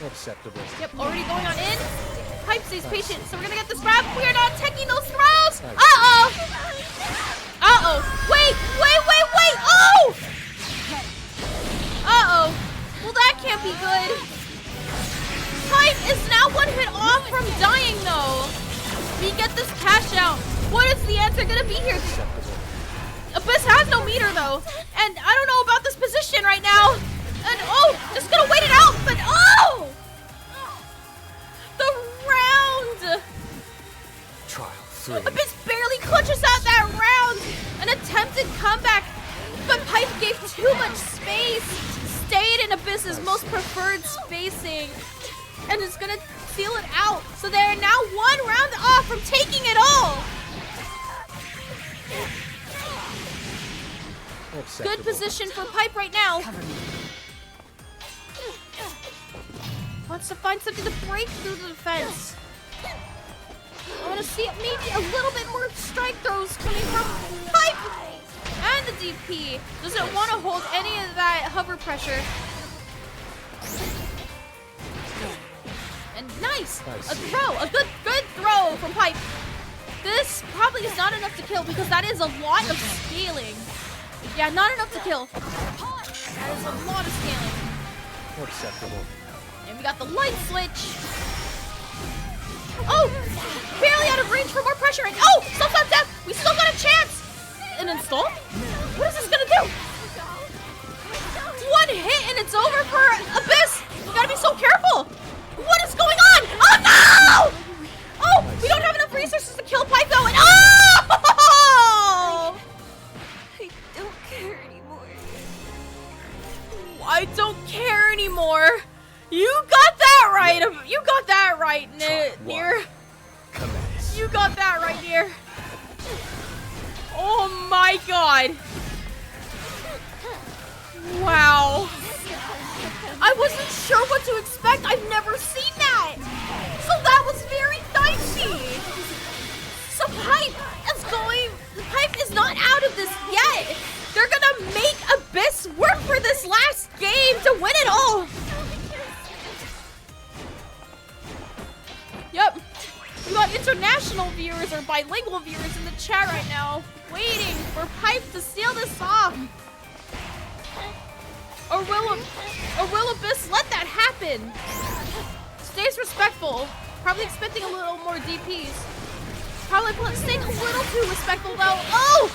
Acceptable. Yep, already going on in. Pipe stays patient, so we're gonna get this grab. We are not taking those throws. Uh-oh. Uh-oh. Wait. Oh! Uh-oh. Well, that can't be good. Pipe is now 1 hit off from dying, though. We get this cash out. What is the answer gonna be here? Acceptable. Abyss has no meter, though. And I don't know about this position right now. And oh, just gonna wait it out, but oh! The round! Trial 3. Abyss barely clutches out that round. An attempted comeback, but Pipe gave too much space. Stayed in Abyss's most preferred spacing. And is gonna seal it out. So they're now 1 round off from taking it all. Acceptable. Good position for Pipe right now. Wants to find something to break through the defense. I want to see it maybe a little bit more strike throws coming from Pipe. And the DP doesn't want to hold any of that hover pressure. And nice, a throw, a good throw from Pipe. This probably is not enough to kill because that is a lot of scaling. Yeah, not enough to kill. That is a lot of scaling. Acceptable. And we got the light switch. Oh, barely out of range for more pressure. And oh, still not death. We still got a chance. An install? What is this gonna do? It's over for Abyss! You gotta be so careful! What is going on? Oh no! Oh, we don't have enough resources to kill Pipe though, and oh! I don't care anymore. I don't care anymore. You got that right. You got that right, Nier. Commence. You got that right, Nier. Oh my god. Wow. I wasn't sure what to expect. I've never seen that. So that was very dicey. So Pipe is not out of this yet. They're gonna make Abyss work for this last game to win it all. Yep. We got international viewers or bilingual viewers in the chat right now, waiting for Pipe to seal this off. Or will Abyss let that happen? Stays respectful. Probably expecting a little more DPs. Probably staying a little too respectful though. Oh!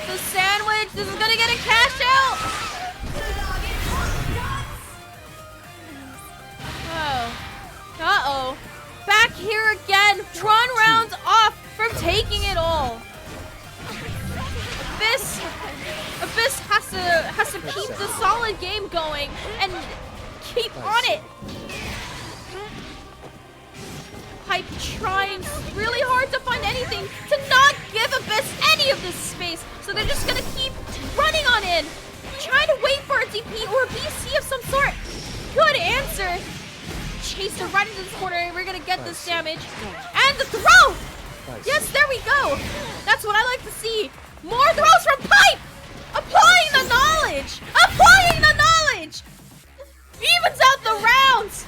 The sandwich. This is gonna get a cash out. Oh. Uh-oh. Back here again. 1 round off from taking it all. Abyss has to keep the solid game going and keep on it. Pipe trying really hard to find anything to not give Abyss any of this space, so they're just gonna keep running on in, trying to wait for a DP or a BC of some sort. Good answer. Chase her right into this corner, and we're gonna get this damage. And the throw! Yes, there we go. That's what I like to see. More throws from Pipe! Applying the knowledge! Applying the knowledge! Evens out the rounds!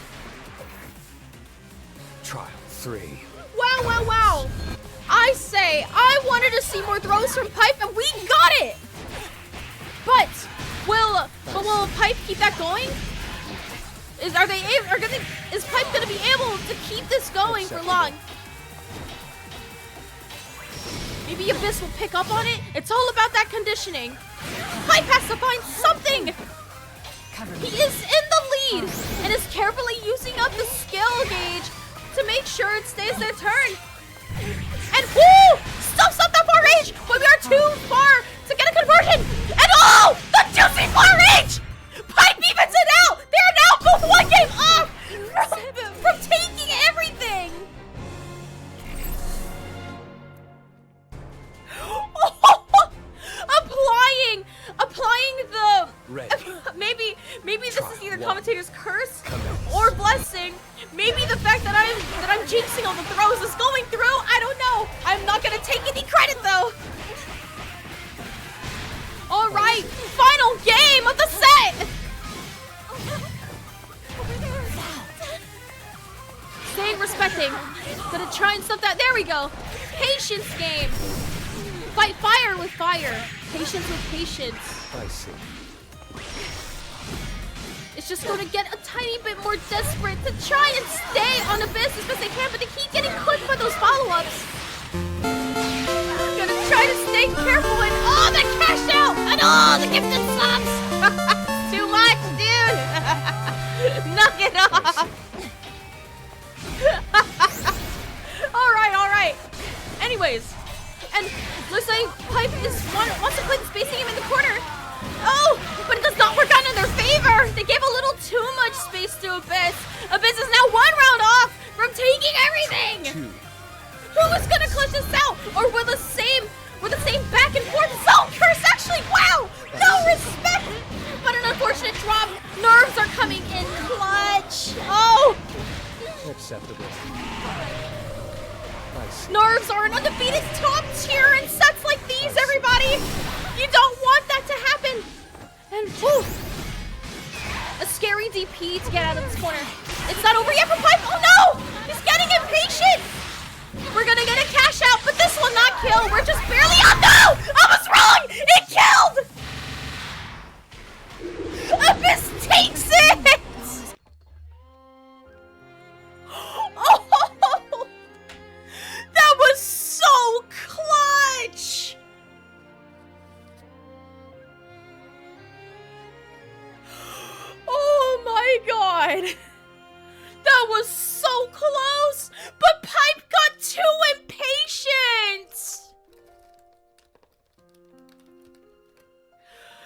Trial 3. Wow, wow, wow. I say, I wanted to see more throws from Pipe, and we got it! But will Pipe keep that going? Is Pipe gonna be able to keep this going for long? Maybe Abyss will pick up on it. It's all about that conditioning. Pipe has to find something. He is in the lead and is carefully using up the skill gauge to make sure it stays their turn. And woo! Stuffs up that far range, but we are too far to get a conversion. And oh, the juicy far range! Pipe evens it out. They're now both 1 game off from taking everything. Applying the maybe this is either commentator's curse or blessing. Maybe the fact that I'm jinxing all the throws is going through. I don't know. I'm not gonna take any credit though. All right, final game of the set. Staying respecting. Gonna try and stuff that. There we go. Patience game. Fight fire with fire. Patience with patience. I see. It's just going to get a tiny bit more desperate to try and stay on Abyss as best they can, but they keep getting clipped by those follow-ups. Gonna try to stay careful and oh, the cash out! And oh, the gifted subs! Too much, dude! Knock it off! Alright. Anyways. And looks like Pipe wants to play the spacing game in the corner. Oh, but it does not work out in their favor. They gave a little too much space to Abyss. Abyss is now 1 round off from taking everything. Who is gonna clutch this out? Or with the same back and forth zone curse actually? Wow, no respect. But an unfortunate drop. Nerves are coming in clutch. Oh. Acceptable. Nerves are an undefeated top tier in sets like these, everybody! You don't want that to happen! And whew, a scary DP to get out of this corner. It's not over yet for Pipe! Oh no! He's getting impatient! We're gonna get a cash out, but this will not kill. We're just barely on. No! I was wrong! It killed! Abyss takes it! Oh! That was so clutch! too impatient!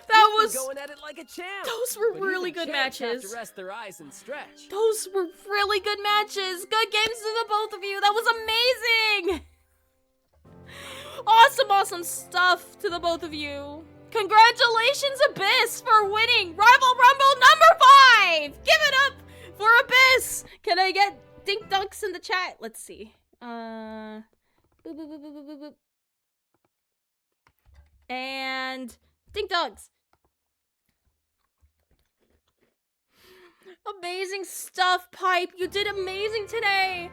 That was going at it like a champ. Those were But really even good champs have matches. to rest their eyes and stretch. Those were really good matches. Good games to the both of you. That was amazing. Awesome stuff to the both of you. Congratulations, Abyss, for winning Rival Rumble number 5. Give it up for Abyss. Can I get dink dunks in the chat? Let's see. Boop, boop, boop, boop, boop, boop, boop. And dink dunks. Amazing stuff, Pipe. You did amazing today.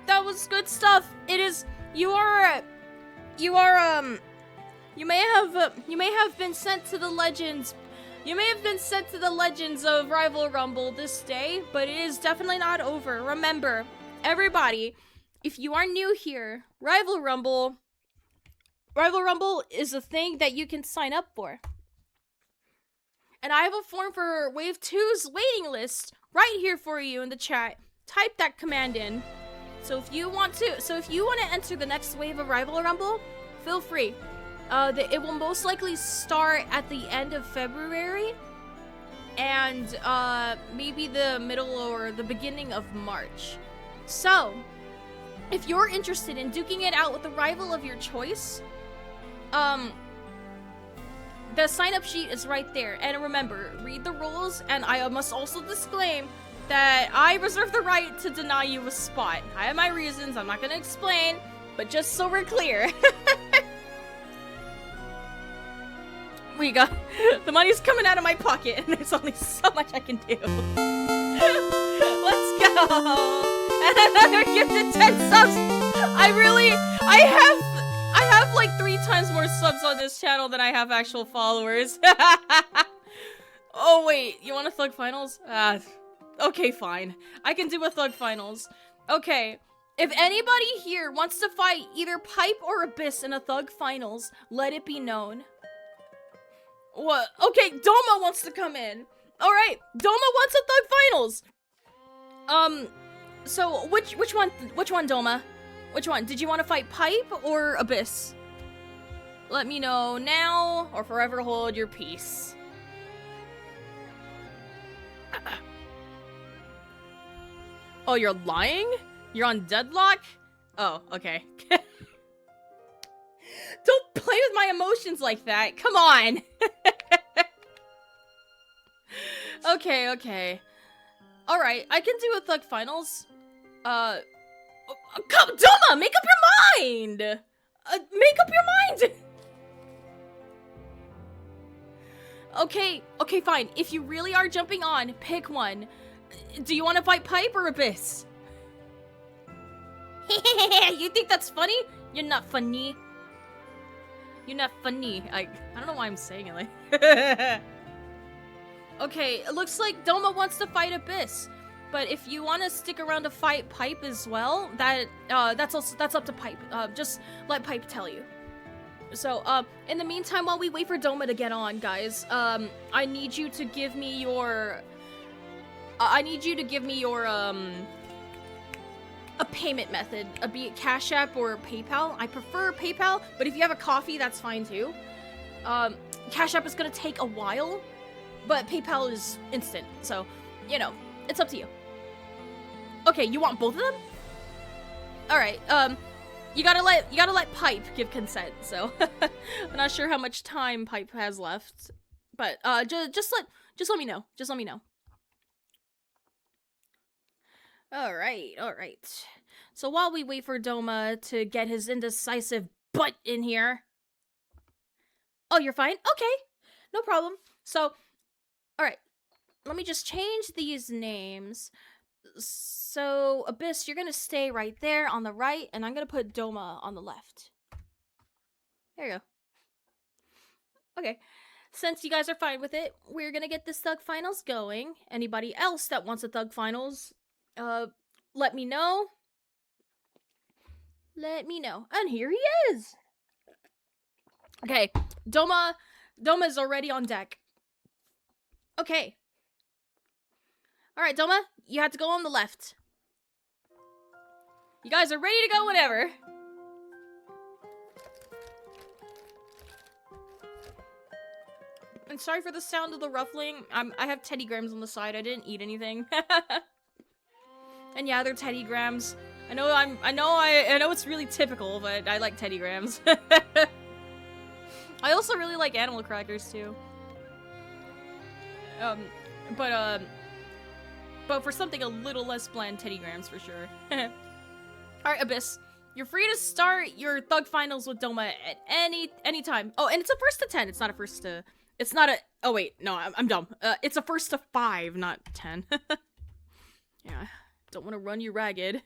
That was good stuff. You may have been sent to the legends. You may have been sent to the legends of Rival Rumble this day, but it is definitely not over. Remember, everybody, if you are new here, Rival Rumble is a thing that you can sign up for. And I have a form for Wave 2's waiting list right here for you in the chat. Type that command in. So if you want to enter the next wave of Rival Rumble, feel free. It will most likely start at the end of February and maybe the middle or the beginning of March. So, if you're interested in duking it out with a rival of your choice, the sign-up sheet is right there. And remember, read the rules, and I must also disclaim that I reserve the right to deny you a spot. I have my reasons, I'm not gonna explain, but just so we're clear. We got the money's coming out of my pocket, and there's only so much I can do. Let's go! And another gifted 10 subs! I have like 3 times more subs on this channel than I have actual followers. Oh wait, you want a Thug Finals? Okay, fine. I can do a Thug Finals. Okay, if anybody here wants to fight either Pipe or Abyss in a Thug Finals, let it be known. What? Okay, Doma wants to come in. Alright, Doma wants a Thug Finals. So which one, Doma? Which one? Did you want to fight Pipe or Abyss? Let me know now or forever hold your peace. Oh, you're lying? You're on deadlock? Oh, okay. Don't play with my emotions like that. Come on. Okay. Alright, I can do a Thug Finals. Come, Doma, make up your mind! Make up your mind! Okay, fine. If you really are jumping on, pick one. Do you want to fight Pipe or Abyss? You think that's funny? You're not funny. You're not funny. I don't know why I'm saying it like... Okay, it looks like Doma wants to fight Abyss. But if you want to stick around to fight Pipe as well, that's up to Pipe. Just let Pipe tell you. So, in the meantime, while we wait for Doma to get on, guys, I need you to give me your... a payment method, be it Cash App or PayPal. I prefer PayPal, but if you have a coffee, that's fine too. Cash App is gonna take a while, but PayPal is instant, so, you know, it's up to you. Okay, you want both of them? Alright, you gotta let Pipe give consent, so I'm not sure how much time Pipe has left. But just let me know. Just let me know. Alright. So while we wait for Doma to get his indecisive butt in here. Oh, you're fine? Okay. No problem. So, alright. Let me just change these names. So, Abyss, you're gonna stay right there on the right, and I'm gonna put Doma on the left. There you go. Okay. Since you guys are fine with it, we're gonna get this Thug Finals going. Anybody else that wants a Thug Finals, let me know. Let me know. And here he is! Okay, Doma's already on deck. Okay. Alright, Doma, you have to go on the left. You guys are ready to go whenever. And sorry for the sound of the ruffling. I have Teddy Grahams on the side. I didn't eat anything. And yeah, they're Teddy Grahams. I know it's really typical, but I like Teddy Grahams. I also really like animal crackers too. But for something a little less bland, Teddy Grahams for sure. Alright, Abyss. You're free to start your Thug Finals with Doma at any time. Oh, and it's a first to 10. It's not a first to... It's not a... Oh, wait. No, I'm dumb. It's a first to 5, not 10. Yeah. Don't want to run you ragged.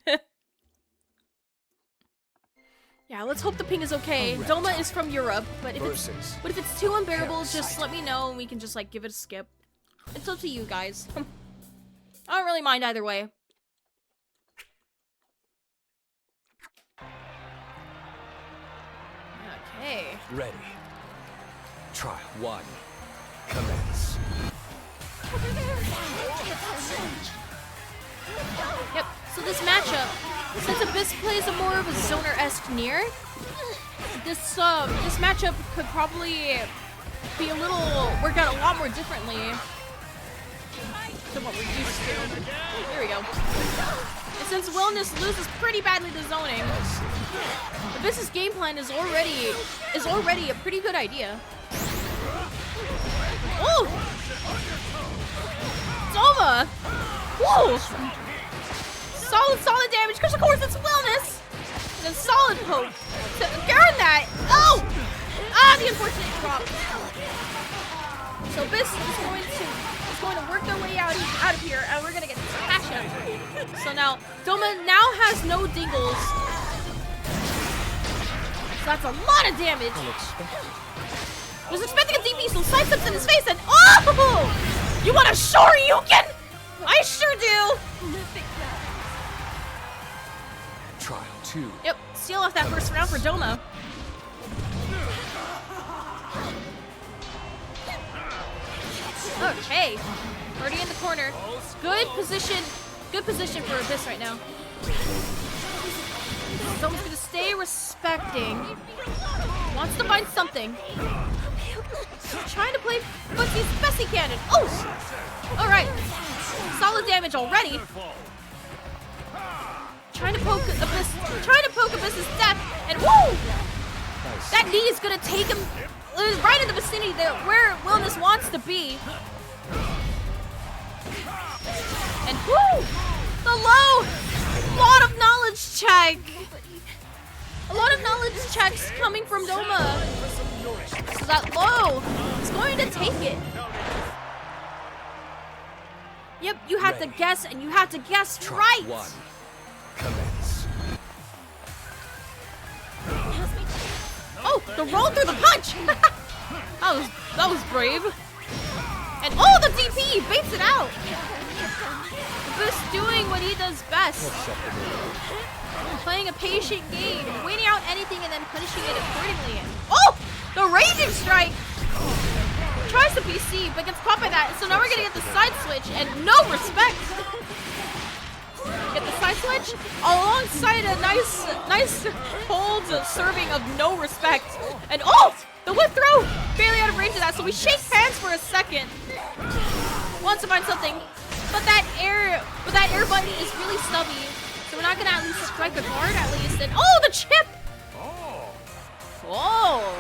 Yeah, let's hope the ping is okay. Doma is from Europe, but if it's too unbearable, just let me know and we can just, like, give it a skip. It's up to you guys. I don't really mind either way. Okay. Ready. Trial 1. Commence. Yep, so this matchup, since Abyss plays a more of a zoner-esque Nier, this matchup could probably be work out a lot more differently than what we're used to. There we go. And since Wellness loses pretty badly to zoning, Abyss's game plan is already a pretty good idea. Oh! Doma! Whoa! Solid damage, because of course it's Wellness! And then solid poke to guard that! Oh! Ah, the unfortunate drop. So Abyss is going to work their way out of here, and we're gonna get Tasha. So now, Doma now has no dingles. So that's a lot of damage. I was expecting a DP, so sidesteps in his face, and oh! You want a Shoryuken? I sure do! Trial 2. Yep, steal off that first round for Doma. Okay, already in the corner. Good position for Abyss right now. Doma's gonna stay respecting. Wants to find something. Trying to play Footsy's Bessie Cannon. Oh! Alright. Solid damage already. Trying to poke Abyss's death, and woo! That knee is gonna take him right in the vicinity where Wellness wants to be. And woo! The low! Lot of knowledge check! A lot of knowledge checks coming from Doma. So that low is going to take it. Yep, you have to guess, and you have to guess right. 1. Commence. Oh, the roll through the punch! that was brave. And oh, the DP baits it out. Abyss doing what he does best. Playing a patient game, waiting out anything and then punishing it accordingly. Oh, the raging strike! Tries to BC, but gets caught by that. So now we're gonna get the side switch and no respect. Get the side switch alongside a nice cold serving of no respect. And oh, the whip throw! Barely out of range of that, so we shake hands for a second. Wants to find something, but that air button is really stubby. So we're not gonna at least strike a guard at least. And oh, the chip! Oh,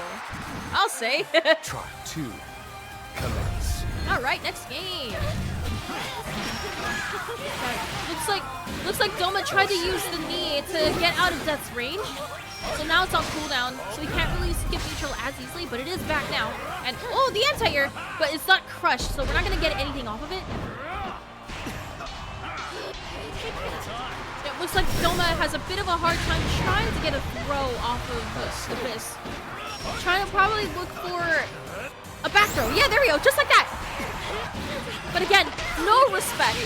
I'll say. Trial 2. Commence. All right, next game. Okay. Looks like Doma tried to use the knee to get out of Death's range. So now it's on cooldown, so he can't really skip neutral as easily, but it is back now. And oh, the anti-air, but it's not crushed, so we're not gonna get anything off of it. It looks like Doma has a bit of a hard time trying to get a throw off of Abyss. Trying to probably look for a back throw. Yeah, there we go, just like that. But again, no respect.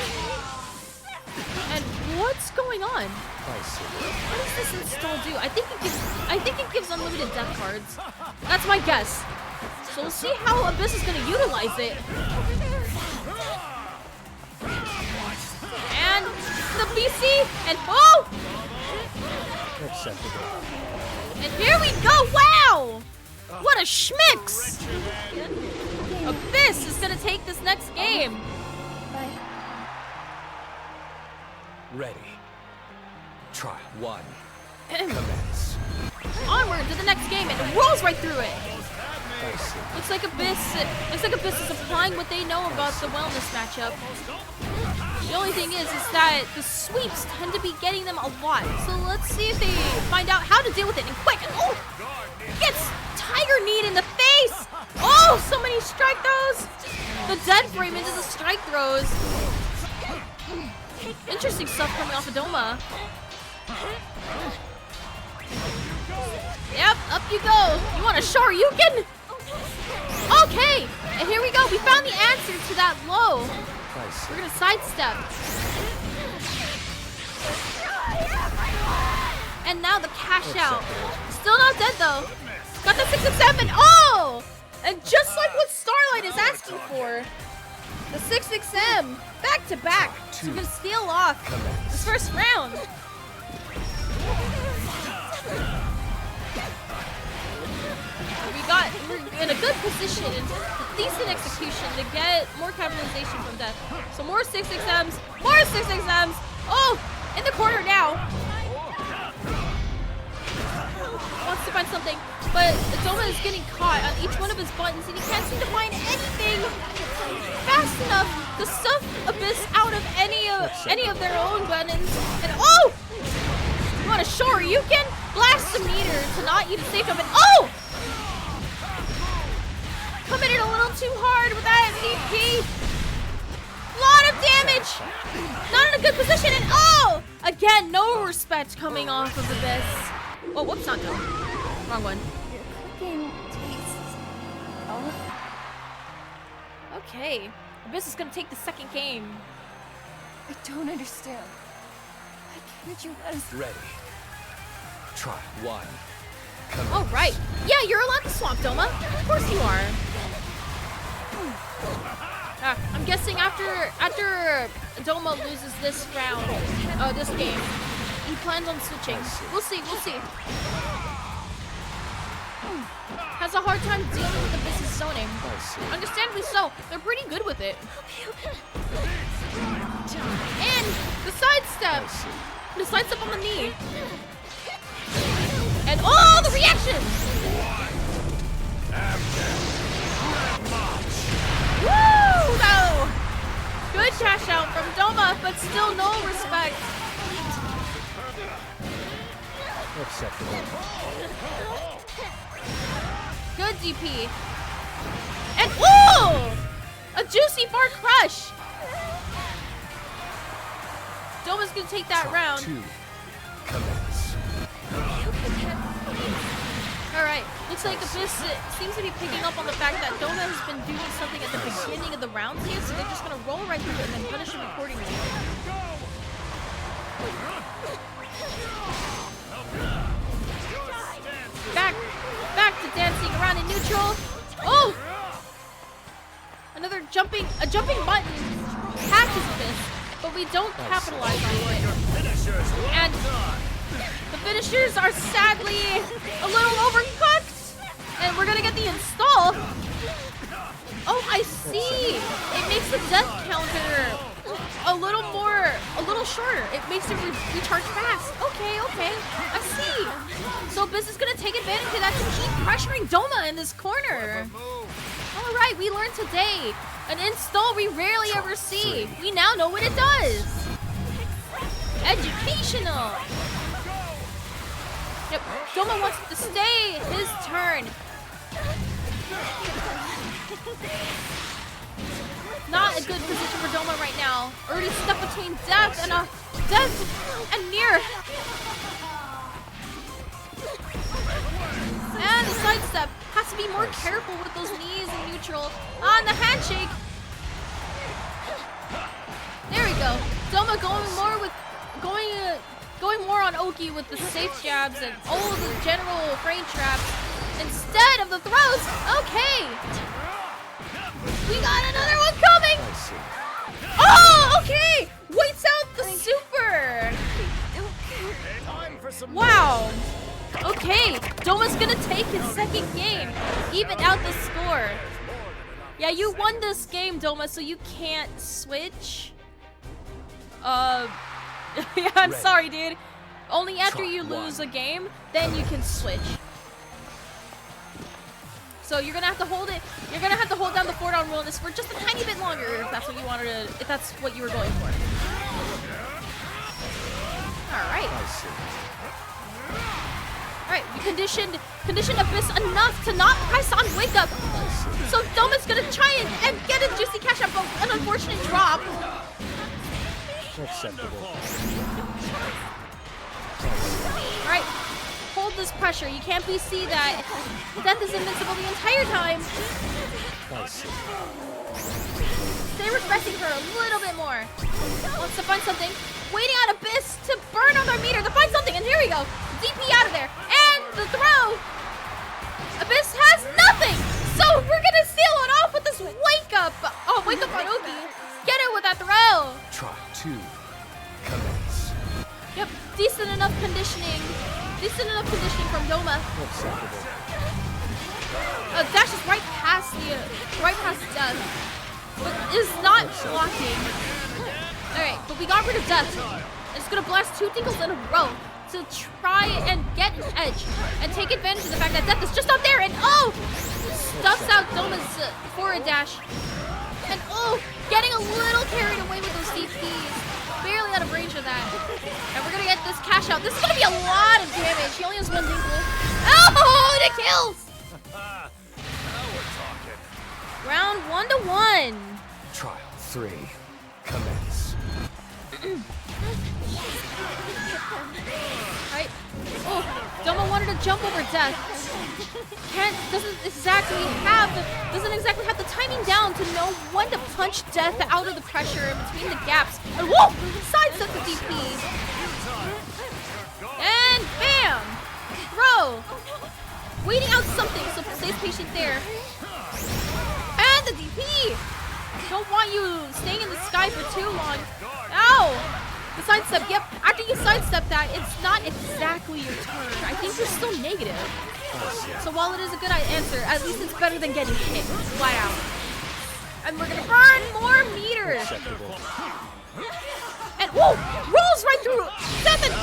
And what's going on? What does this install do? I think it gives unlimited death cards. That's my guess. So we'll see how Abyss is gonna utilize it. And the BC, and oh! Acceptable. And here we go! Wow! What a schmicks! Abyss is gonna take this next game. Ready. Trial 1. Commence. Onward to the next game, and it rolls right through it. I see. Looks like Abyss is applying what they know about the wellness matchup. The only thing is that the sweeps tend to be getting them a lot. So let's see if they find out how to deal with it. And quick! Oh! Gets Tiger Kneed in the face! Oh, so many strike throws! The dead frame into the strike throws. Interesting stuff coming off of Doma. Yep, up you go. You want a Shoryuken? Okay, and here we go. We found the answer to that low. I see. We're gonna sidestep. And now the cash out. Still not dead though. Got the 6 and 7. Oh! And just like what Starlight is asking for, the 6XM back to back. So we're gonna steal off this first round. We're in a good position and decent execution to get more capitalization from death. So more 6XMs, more 6XMs. Oh, in the corner now. Wants to find something, but Doma is getting caught on each one of his buttons and he can't seem to find anything fast enough to stuff Abyss out of any of their own buttons. And oh! You want a Shoryuken? Blast the meter to not eat a safe jump and oh! Coming in a little too hard with that MVP. Lot of damage. Not in a good position and oh! Again, no respect coming off of Abyss. Oh, whoops, not done. Wrong one. Cooking tastes Okay. Abyss is gonna take the second game. I don't understand. Why can't you let us... Ready. Trial 1. Commence. Oh, right. Yeah, you're allowed to swamp, Doma. Of course you are. I'm guessing after Doma loses this round, this game, he plans on switching. We'll see, we'll see. Has a hard time dealing with the business zoning. I see. Understandably so. They're pretty good with it. And the sidestep. I see. The sidestep on the knee. And oh, the reaction! Woo! No! Good cash out from Doma, but still no respect. Acceptable. Good DP. And oh! A juicy fart crush! Doma's gonna take that Trial round. 2. Commence. Alright, looks like Abyss seems to be picking up on the fact that Doma has been doing something at the beginning of the rounds here, so they're just gonna roll right through it and then punish him accordingly. Back to dancing around in neutral. Oh! Another jumping button catches Abyss, but we don't capitalize on it. And the finishers are sadly a little overcooked, and we're gonna get the install. Oh, I see. It makes the death counter a little shorter. It makes it recharge fast. Okay, I see. So Abyss is gonna take advantage of that to keep pressuring Doma in this corner. All right, we learned today an install we rarely ever see. We now know what it does. Educational. Yep, Doma wants to stay his turn. Not a good position for Doma right now. Already stuck between death and near. And the sidestep. Has to be more careful with those knees in neutral. On the handshake. There we go. Doma going more on Oki with the safe jabs and all of the general frame traps instead of the throws. Okay. We got another one coming. I see. Oh, okay. Waits out the super. for some. Wow. Okay, Doma's gonna take his second game, even out the score. Yeah, you won this game, Doma, so you can't switch. Yeah, I'm sorry, dude. Only after you lose a game, then you can switch. So you're gonna have to hold it. You're gonna have to hold down the forward on wilderness for just a tiny bit longer if that's what you wanted to. If that's what you were going for. All right. All right. We conditioned Abyss enough to not press on Wake Up. So Doma's gonna try and get a juicy cash out, but an unfortunate drop. Acceptable. All right. Hold this pressure. You can't see that Death is invincible the entire time. Stay respecting her a little bit more. Wants to find something. Waiting on Abyss to burn on their meter to find something. And here we go. DP out of there. And the throw. Abyss has nothing. So we're going to seal it off with this Wake Up. Oh, Wake Up on Oki. Get it with that throw. Try 2. Commence. Yep. Decent enough conditioning. Decent enough conditioning from Doma. Acceptable. Dash is right past Death, but is not blocking. All right, but we got rid of Death. It's gonna blast 2 tingles in a row to try and get an edge and take advantage of the fact that Death is just out there and stuffs out Doma's forward dash. And getting a little carried away with those CPs. Barely out of range of that. And we're gonna get this cash out. This is gonna be a lot of damage. He only has 1 tinkle. Oh, and it kills! Now we're talking. Round 1-1. Trial 3. Commence. Right. Oh, Doma wanted to jump over Death. Doesn't exactly have the timing down to know when to punch Death out of the pressure in between the gaps. And whoa! Sidestep the DP. And bam! Throw. Waiting out something, so stays patient there. And the DP. Don't want you staying in the sky for too long. Ow! The sidestep, yep. After you sidestep that, it's not exactly your turn. I think you're still negative. So while it is a good answer, at least it's better than getting hit flat out. And we're gonna burn more meters. And whoa! Rolls right through Death and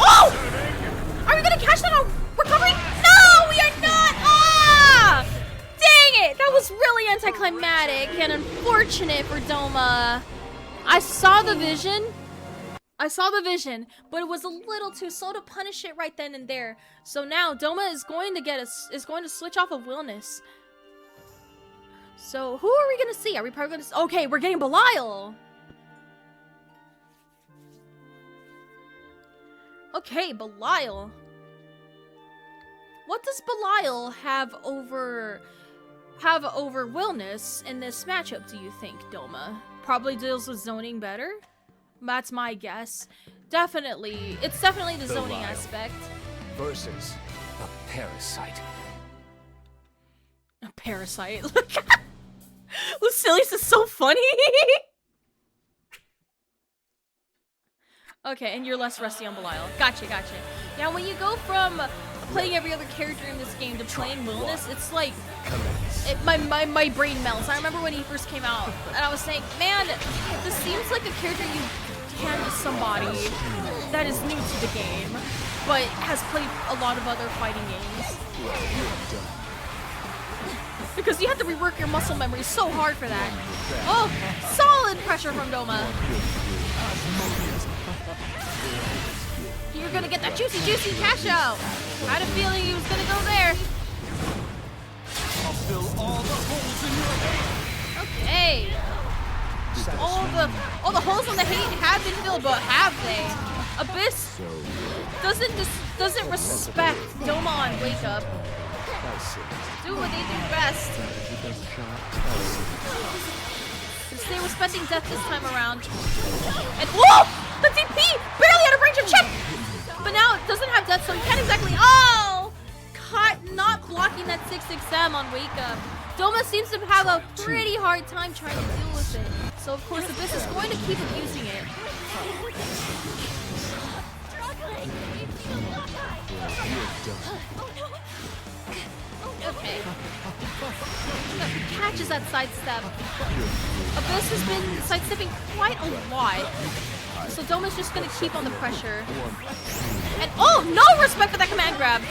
are we gonna catch that on recovery? No, we are not! Ah! Dang it! That was really anticlimactic and unfortunate for Doma. I saw the vision, but it was a little too slow to punish it right then and there. So now Doma is going to switch off of Willness. So who are we gonna see? Are we probably gonna? Okay, we're getting Belial. Okay, Belial. What does Belial have over Willness in this matchup? Do you think, Doma? Probably deals with zoning better. That's my guess. Definitely. It's definitely the zoning aspect. Versus a parasite. A parasite. Look. Lucilius is so funny. Okay, and you're less rusty on Belial. Gotcha. Now, when you go from playing every other character in this game to playing Willness, it's like my brain melts. I remember when he first came out, and I was saying, man, this seems like a character you hand to somebody that is new to the game, but has played a lot of other fighting games. Because you have to rework your muscle memory so hard for that. Oh, solid pressure from Doma. You're gonna get that juicy cash out. I had a feeling he was gonna go there. I'll fill all the holes in your hate. Okay. All the holes on the hate have been filled, but have they? Abyss doesn't respect Doma on Wake Up. Do what they do best. Stay respecting Death this time around. And whoa! The DP barely out of range of check! But now it doesn't have Death, so he can't exactly. Caught not blocking that 6-6M on Wake Up. Doma seems to have a pretty hard time trying to deal with it. So of course Abyss is going to keep abusing it. Okay. Catches that sidestep. Abyss has been sidestepping quite a lot. So Doma's just gonna keep on the pressure. And oh, no respect for that command grab.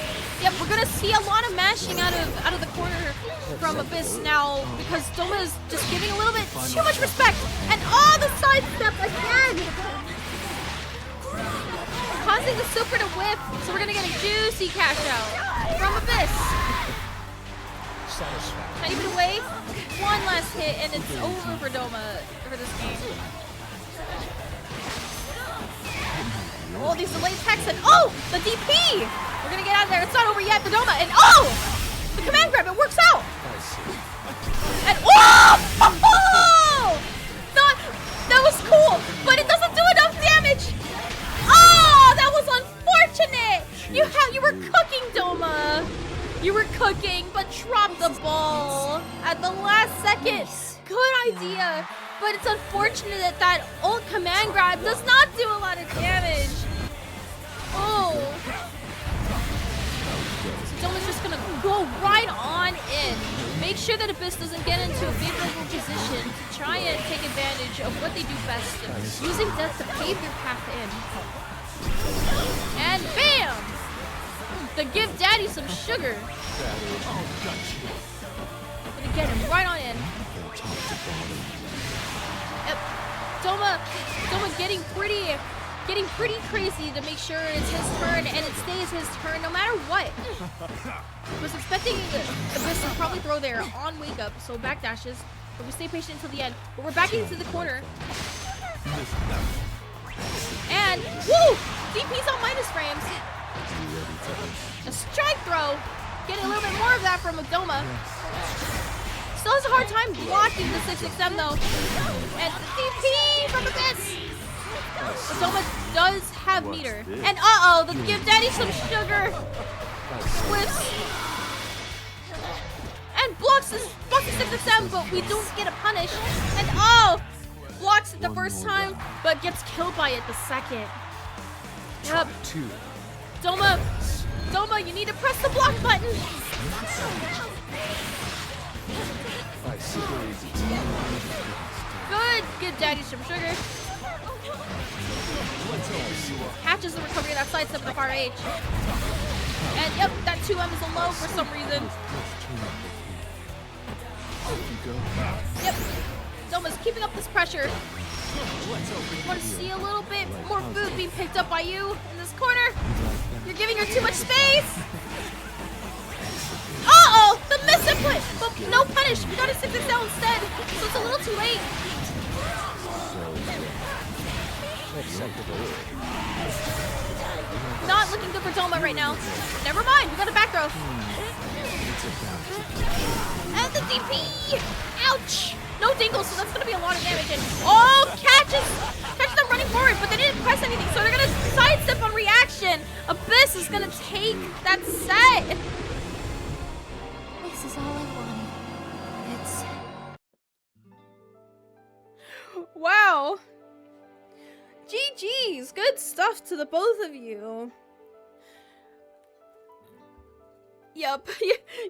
Yep, we're gonna see a lot of mashing out of the corner from Abyss now because Doma is just giving a little bit too much respect. And oh, the sidestep again! Causing the super to whip, so we're gonna get a juicy cash out from Abyss. Tiny bit away, one last hit, and it's over for Doma for this game. Oh, these delayed attacks and oh, the DP! We're gonna get out of there. It's not over yet for Doma, and oh, the command grab, it works out. And oh, that was cool, but it doesn't do enough damage. Oh, that was unfortunate. You were cooking, Doma. You were cooking, but dropped the ball at the last second. Good idea, but it's unfortunate that that ult command grab does not do a lot of damage. Oh. So Doma's just gonna go right on in. Make sure that Abyss doesn't get into a favorable position to try and take advantage of what they do best, using death to pave their path in. And bam! To give Daddy some sugar. Gonna get him right on in. Yep. Doma getting pretty crazy to make sure it's his turn, and it stays his turn no matter what. I was expecting Abyss to probably throw there on wake up, so backdashes, but we stay patient until the end. But we're backing into the corner. And woo! DP's on minus frames. A strike throw. Getting a little bit more of that from Doma. Still has a hard time blocking the 6XM though. And the DP from Abyss. Doma does have meter. And uh-oh, let's give Daddy some sugar. Whips. And blocks the 6XM, but we don't get a punish. And oh! Blocks it the first time, but gets killed by it the second. Yep. Doma, you need to press the block button. Good. Give Daddy some sugar. Catches the recovery of that sidestep of RH. And yep, that 2M is a low for some reason. Yep. Doma's keeping up this pressure. Want to see a little bit more food being picked up by you in this corner? You're giving her too much space. Uh-oh, the misinput, but no punish. We got a 6XL instead, so it's a little too late. Not looking good for Doma right now. Never mind, we got a back throw. And the DP! Ouch! No dingles, so that's gonna be a lot of damage. And oh, catches them running forward, but they didn't press anything, so they're gonna sidestep on reaction. Abyss is gonna take that set. This is all I wanted. It's... Wow. GG's, good stuff to the both of you. Yep,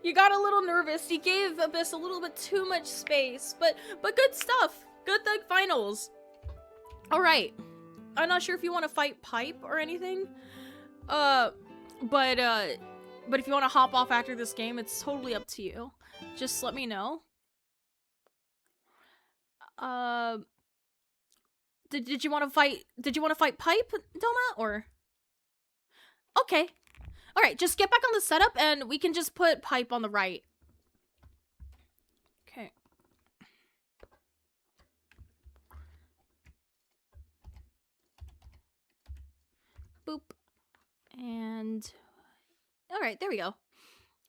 you got a little nervous. You gave Abyss a little bit too much space, but good stuff. Good thug finals. All right, I'm not sure if you want to fight Pipe or anything, but if you want to hop off after this game, it's totally up to you. Just let me know. Did you want to fight? Did you want to fight Pipe, Doma, or? Okay. All right, just get back on the setup and we can just put Pipe on the right. Okay. Boop. And all right, there we go.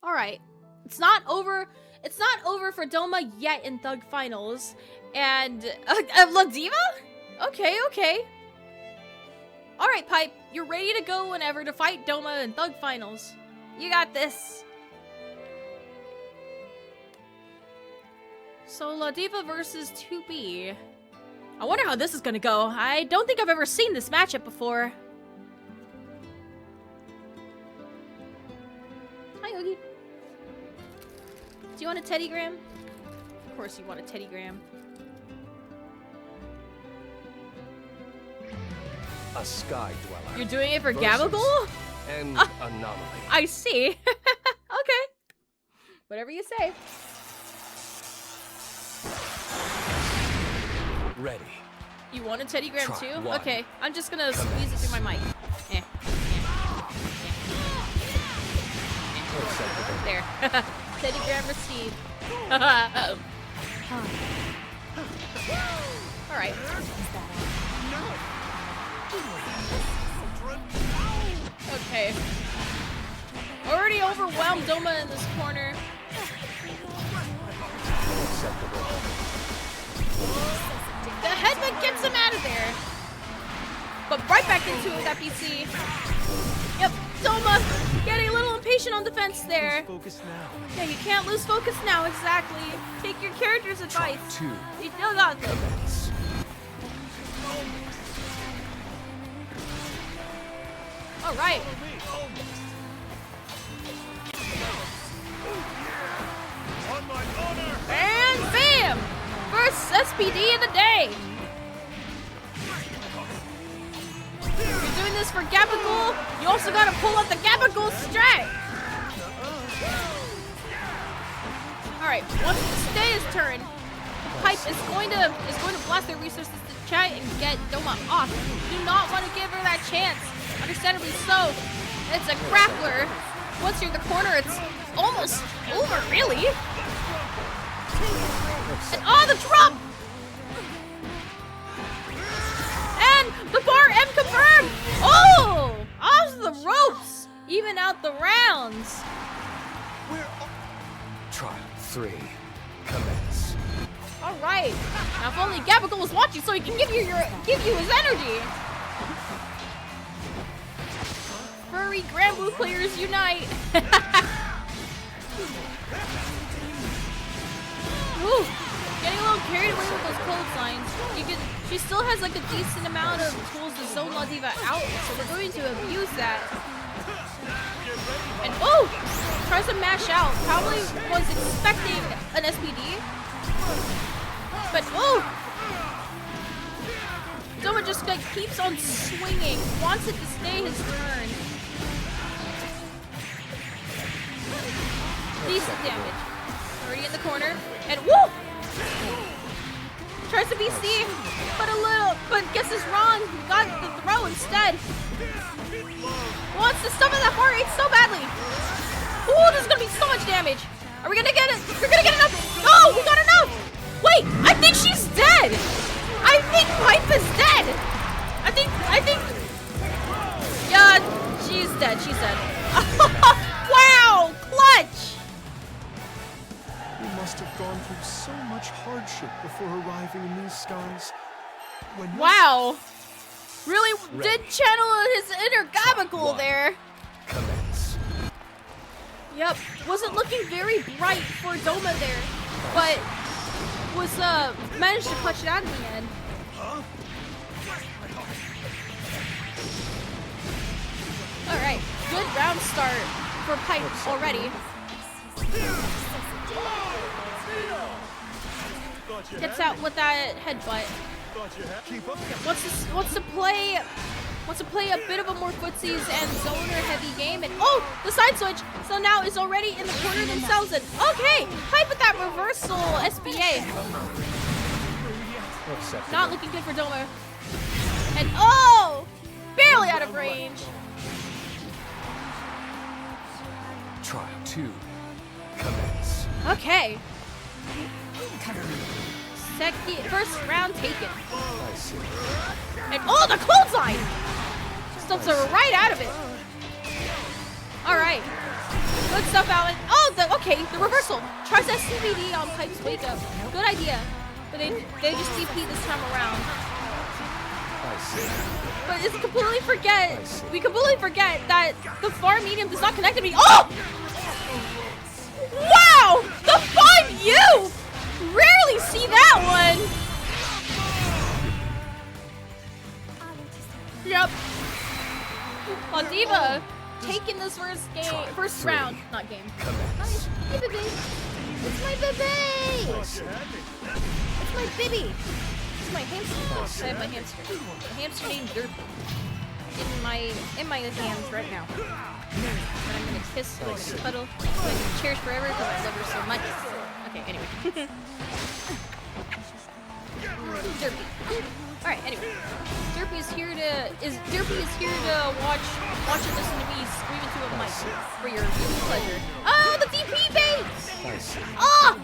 All right. It's not over. It's not over for Doma yet in Thug Finals. And La Diva? Okay. All right, Pipe, you're ready to go whenever to fight Doma in Thug Finals. You got this. So, La Diva versus 2B. I wonder how this is gonna go. I don't think I've ever seen this matchup before. Hi, Oogie. Do you want a teddygram? Of course you want a teddygram. A sky dweller. You're doing it for versus Gabagool? An anomaly. I see. Okay. Whatever you say. Ready. You want a teddygram Try too? one. Okay, I'm just gonna squeeze it through my mic. Acceptable. There. Teddygram received. Alright. Okay. Already overwhelmed Doma in this corner. Acceptable. The headbutt gets him out of there. But right back into it with that PC. Yep, Doma getting a little impatient on defense there. Focus now. Yeah, you can't lose focus now, exactly. Take your character's advice. Two. You still got this. Commence. Alright. On my honor. And bam! First SPD of the day. You're doing this for Gabagool. You also gotta pull out the Gabagool strat. Alright, once it's Daya's turn, Pipe is going to blast their resources to try and get Doma off. You do not want to give her that chance. Understandably so. It's a grappler. Once you're in the corner, it's almost over, really. And oh, the drop! And the bar M confirmed! Oh! Off the ropes! Even out the rounds. Trial 3. Commence. Alright. Now if only Gabagool was watching so he can give you his energy. Furry Grand Blue players unite. Ooh, getting a little carried away with those clotheslines. She still has like a decent amount of tools to zone La Diva out, so we're going to abuse that. And oh, tries to mash out. Probably was expecting an SPD, but oh, Doma just like keeps on swinging. Wants it to stay his turn. Decent damage. Already in the corner. And woo! Tries to BC, but gets this wrong. Got the throw instead. Wants to summon that heart rate so badly. Ooh, this is gonna be so much damage. Are we gonna get it? We're gonna get enough. Oh, we got enough. Wait, I think she's dead. I think Pipe is dead. I think. Yeah, she's dead. She's dead. Wow, clutch. We must have gone through so much hardship before arriving in these skies. When Wow. Really did channel his inner Gabagool there. Commence. Yep. Wasn't looking very bright for Doma there, but was managed to clutch it out in the end. Alright. Good round start for Pipe already. Gets out with that headbutt. Wants to play a bit of a more footsies and zoner heavy game, and oh, the side switch. So now is already in the corner themselves, and okay, Pipe with that reversal SBA. Acceptable. Not looking good for Doma. And oh, barely out of range. Trial 2. Commence. Okay. First round taken. I see. And oh, the clothesline! Stuffs her right out of it. All right. Good stuff, Alan. Oh, the reversal. Tries SCVD on Pipe's wake up. Good idea. But they just CP this time around. I see. But we completely forget that the far medium does not connect to me. Oh! Wow! The 5U! Rarely see that one. Yep. La Diva taking this first round. Not game. Commence. Hi, baby. It's my baby. It's my baby. It's my hamster. I have my hamster. A hamster named Derpy. In my hands right now. And I'm gonna kiss, I'm gonna cuddle, I'm gonna cherish forever because I love her so much. Okay, anyway. Derpy. Alright, anyway. Derpy is here to watch and listen to me scream into a mic for your pleasure. Oh, the DP bait! Oh!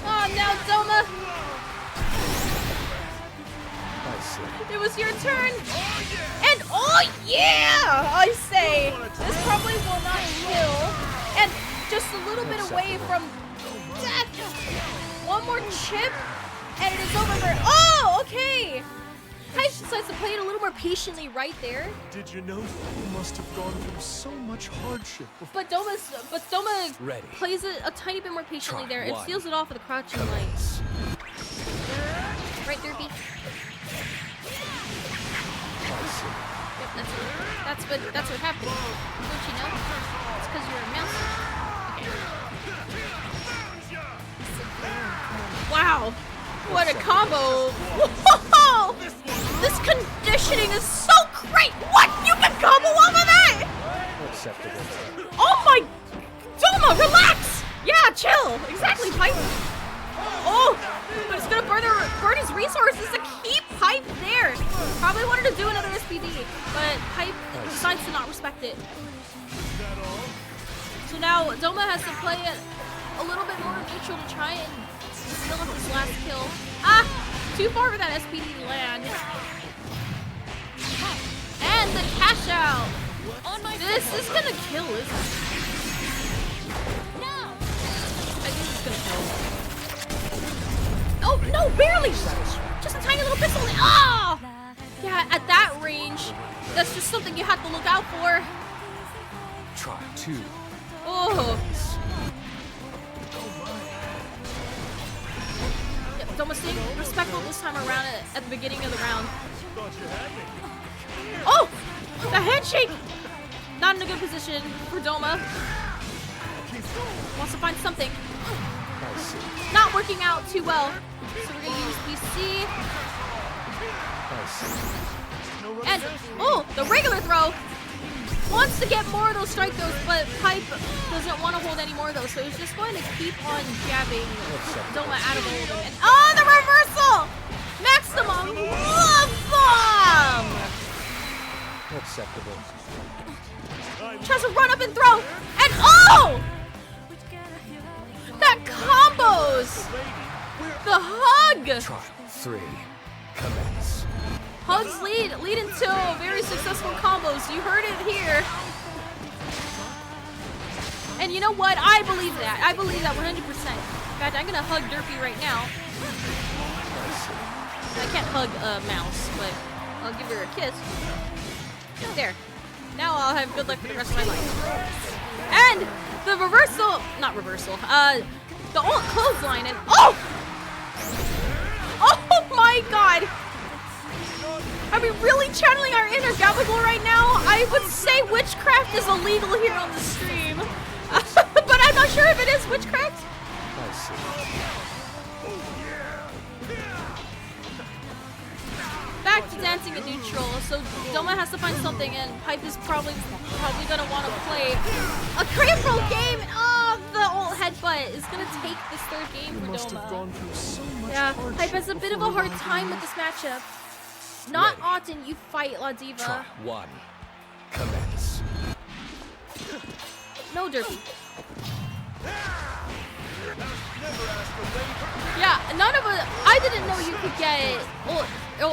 Oh, now Doma! It was your turn! And oh yeah! I say! This probably will not kill. And just a little bit away from death! One more chip, and it is over for... Oh, okay! I decides to play it a little more patiently right there. Did you know you must have gone through so much hardship before? But Doma plays it a tiny bit more patiently there and seals it off with a crouching light. Right, Derpy? Yep, that's what happened. Don't you know? It's because you're a mouse. Okay. Wow! What a combo! Whoa! This conditioning is so great! What? You can combo off of that? Acceptable. Oh my... Doma, relax! Yeah, chill! Exactly, Pipe! Oh! But it's gonna burn his resources to keep Pipe there! Probably wanted to do another SPD, but Pipe decides to not respect it. So now Doma has to play it a little bit more neutral to try and steal up this last kill. Ah! Too far for that SPD to land. And the cash out! This is gonna kill, isn't it? No! I think it's gonna kill. Oh, no, barely! Just a tiny little pistol. Oh! Yeah, at that range, that's just something you have to look out for. Try 2. Oh! Yeah, Doma staying respectful this time around at the beginning of the round. Oh! The handshake! Not in a good position for Doma. Wants to find something. Not working out too well. So we're gonna use BC. And, oh, the regular throw! Wants to get more of those strike throws, but Pipe doesn't want to hold any more of those, so he's just going to keep on jabbing Doma out of the holding. And, oh, the reversal! Maximum love bomb! Acceptable. Tries to run up and throw, and oh! That combos! The hug! Trial 3. Commence. Hugs lead into very successful combos. You heard it here. And you know what? I believe that. I believe that 100%. In fact, I'm gonna hug Derpy right now. I can't hug a mouse, but I'll give her a kiss. There. Now I'll have good luck for the rest of my life. And the reversal, not reversal, the ult clothesline and oh! Oh my god! Are we really channeling our inner Gabagool right now? I would say witchcraft is illegal here on the stream. But I'm not sure if it is witchcraft. I see. Back to dancing in neutral, so Doma has to find something, and Pipe is probably gonna want to play a critical game. And oh, the ult headbutt is gonna take this third game for Doma. Yeah, Pipe has a bit of a hard time with this matchup. Not often you fight La Diva. Try 1. Commence. No Derpy. Yeah, none of us. I didn't know you could get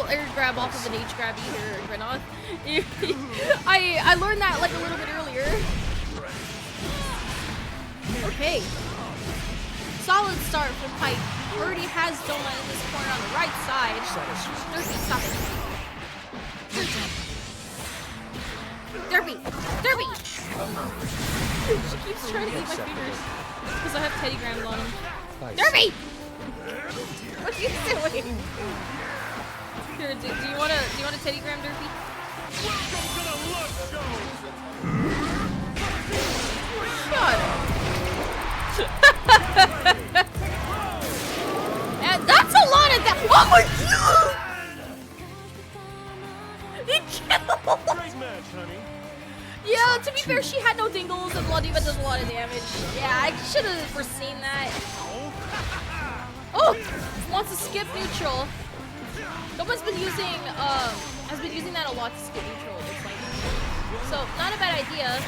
air grab off of an H grab either, Grenoth. I learned that like a little bit earlier. Okay. Solid start from Pipe. Already has Doma in this corner on the right side. Derpy, stop it. Derpy! Derpy! She keeps trying to eat my fingers. Because I have Teddy Grams on him. Derpy! What are you doing? Here, do you want a Teddy Gram, Derpy? Shut up. Oh my god! He killed! Great match, honey. Yeah, to be fair, she had no dingles and Lolipe does a lot of damage. Yeah, I should have foreseen that. Oh! Wants to skip neutral. Someone's been using, has been using that a lot to skip neutral, it looks like. So, not a bad idea.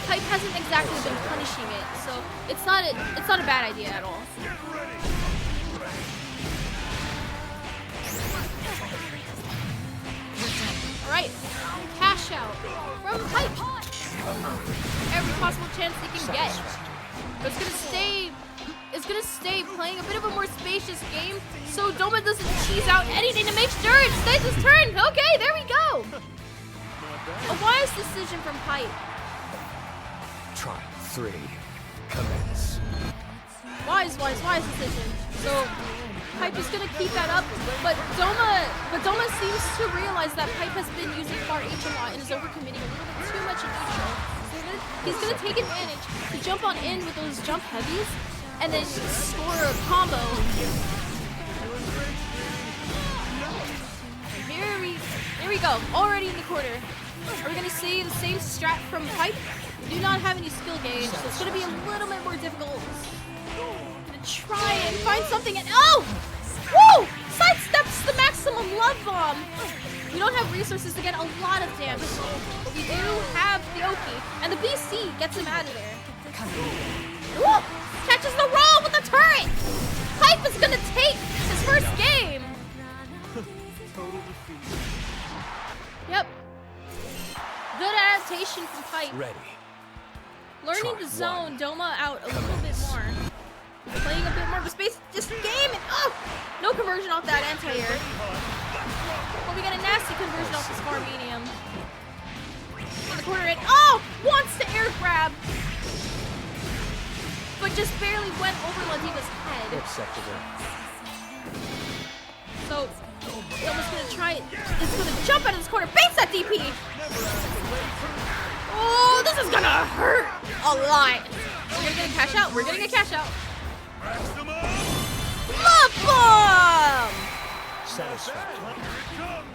Pipe hasn't exactly been punishing it, so it's not a bad idea at all. Alright, cash out from Pipe. Every possible chance they can get. But it's gonna stay playing a bit of a more spacious game, so Doma doesn't cheese out anything to make sure it stays his turn. Okay, there we go. A wise decision from Pipe. Trial 3. Commence. Wise decision. So Pipe is gonna keep that up, but Doma seems to realize that Pipe has been using far H a lot and is overcommitting a little bit too much in neutral. So he's gonna take advantage to jump on in with those jump heavies and then score a combo. And here we go. Already in the corner. Are we gonna see the same strat from Pipe? We do not have any skill gauge, so it's gonna be a little bit more difficult. Try and find something and oh! Woo! Sidesteps the maximum love bomb! We don't have resources to get a lot of damage, but we do have the Oki, and the BC gets him out of there. Woo! Catches the roll with the turret! Pipe is gonna take his first game! Total defeat. Yep. Good adaptation from Pipe. Ready. Learning to zone Doma out a little bit more. Playing a bit more of a space, just game and oh! No conversion off that anti-air. But we got a nasty conversion off this far medium. In the corner and oh! Wants to air grab! But just barely went over Lolipe's head. Acceptable. So Doma's gonna try it. It's gonna jump out of this corner, baits that DP! Oh, this is gonna hurt a lot. We're gonna get a cash out. We're getting a cash out. Love bomb! Satisfactory.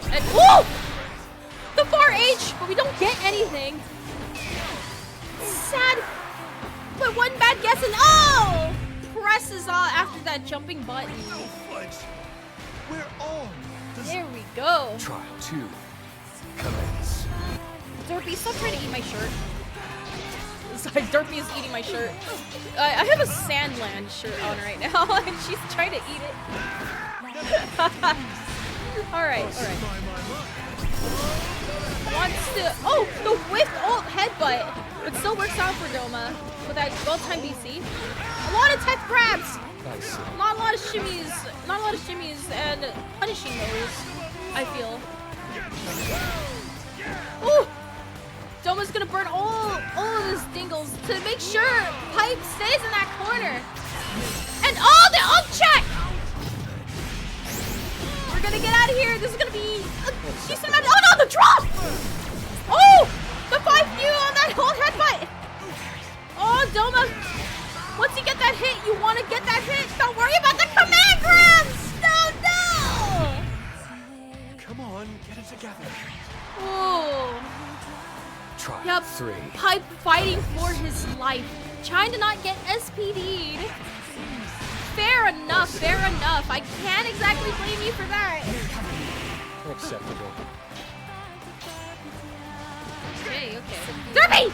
And whoa! The far H, but we don't get anything. Sad. But one bad guess and oh! Presses on after that jumping button. We're on. There we go. Trial 2. Commence. Derpy, stop trying to eat my shirt. Sorry, Derpy is eating my shirt. I have a Sandland shirt on right now, and she's trying to eat it. Alright. Wants to... Oh, the whiff ult headbutt. It still works out for Doma with that well-timed BC. A lot of tech grabs. Not a lot of shimmies and punishing those, I feel. Ooh! Doma's gonna burn all of his dingles to make sure Pipe stays in that corner. And oh, the ult check! We're gonna get out of here. This is gonna be a decent amount. Oh no, the drop! Oh, the 5U on that whole headbutt. Oh, Doma. Once you get that hit, you want to get that hit. Don't worry about the command grabs. No. Come on, get it together. Oh. Trial Yep. 3. Pipe fighting for his life, trying to not get SPD'd. Fair enough. I can't exactly blame you for that. Acceptable. Okay. Derpy!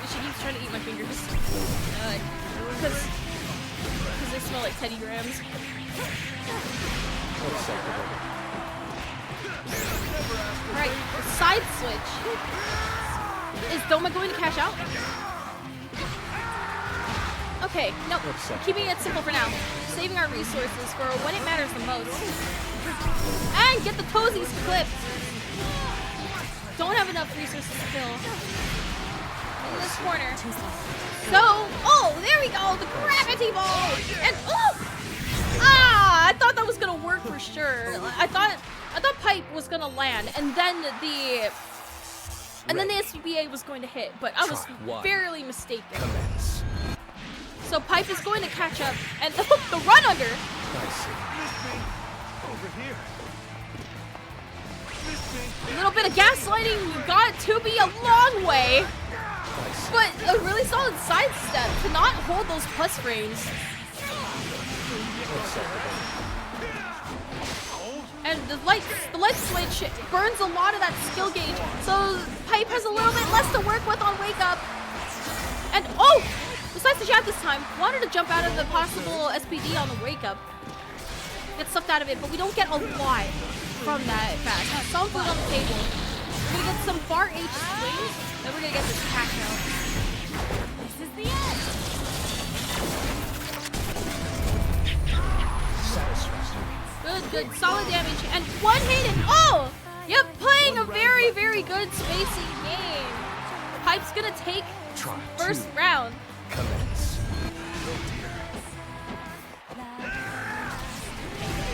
She keeps trying to eat my fingers. Because they smell like Teddy Grahams. Acceptable. Alright, side switch. Is Doma going to cash out? Okay, no. Keeping it simple for now. Saving our resources for when it matters the most. And get the toesies clipped. Don't have enough resources to fill. In this corner. So, oh, there we go. The gravity ball. And oh! Ah, I thought that was gonna work for sure. I thought Pipe was gonna land, and then the SBA was going to hit, but I was fairly mistaken. So Pipe is going to catch up, and the run under. Over here. A little bit of gaslighting got to be a long way, but a really solid sidestep to not hold those plus frames. And the light switch burns a lot of that skill gauge, so Pipe has a little bit less to work with on Wake Up. And oh, besides the jab this time, wanted to jump out of the possible SPD on the Wake Up. Get stuffed out of it, but we don't get a lot from that fast. Some food on the table. We're gonna get some bar H swings, then we're gonna get this cash out. This is the end. Satisfactory. Good, solid damage, and one hit, and oh! Yep, playing a very, very good spacing game. Pipe's gonna take Try first 2. round. Commence.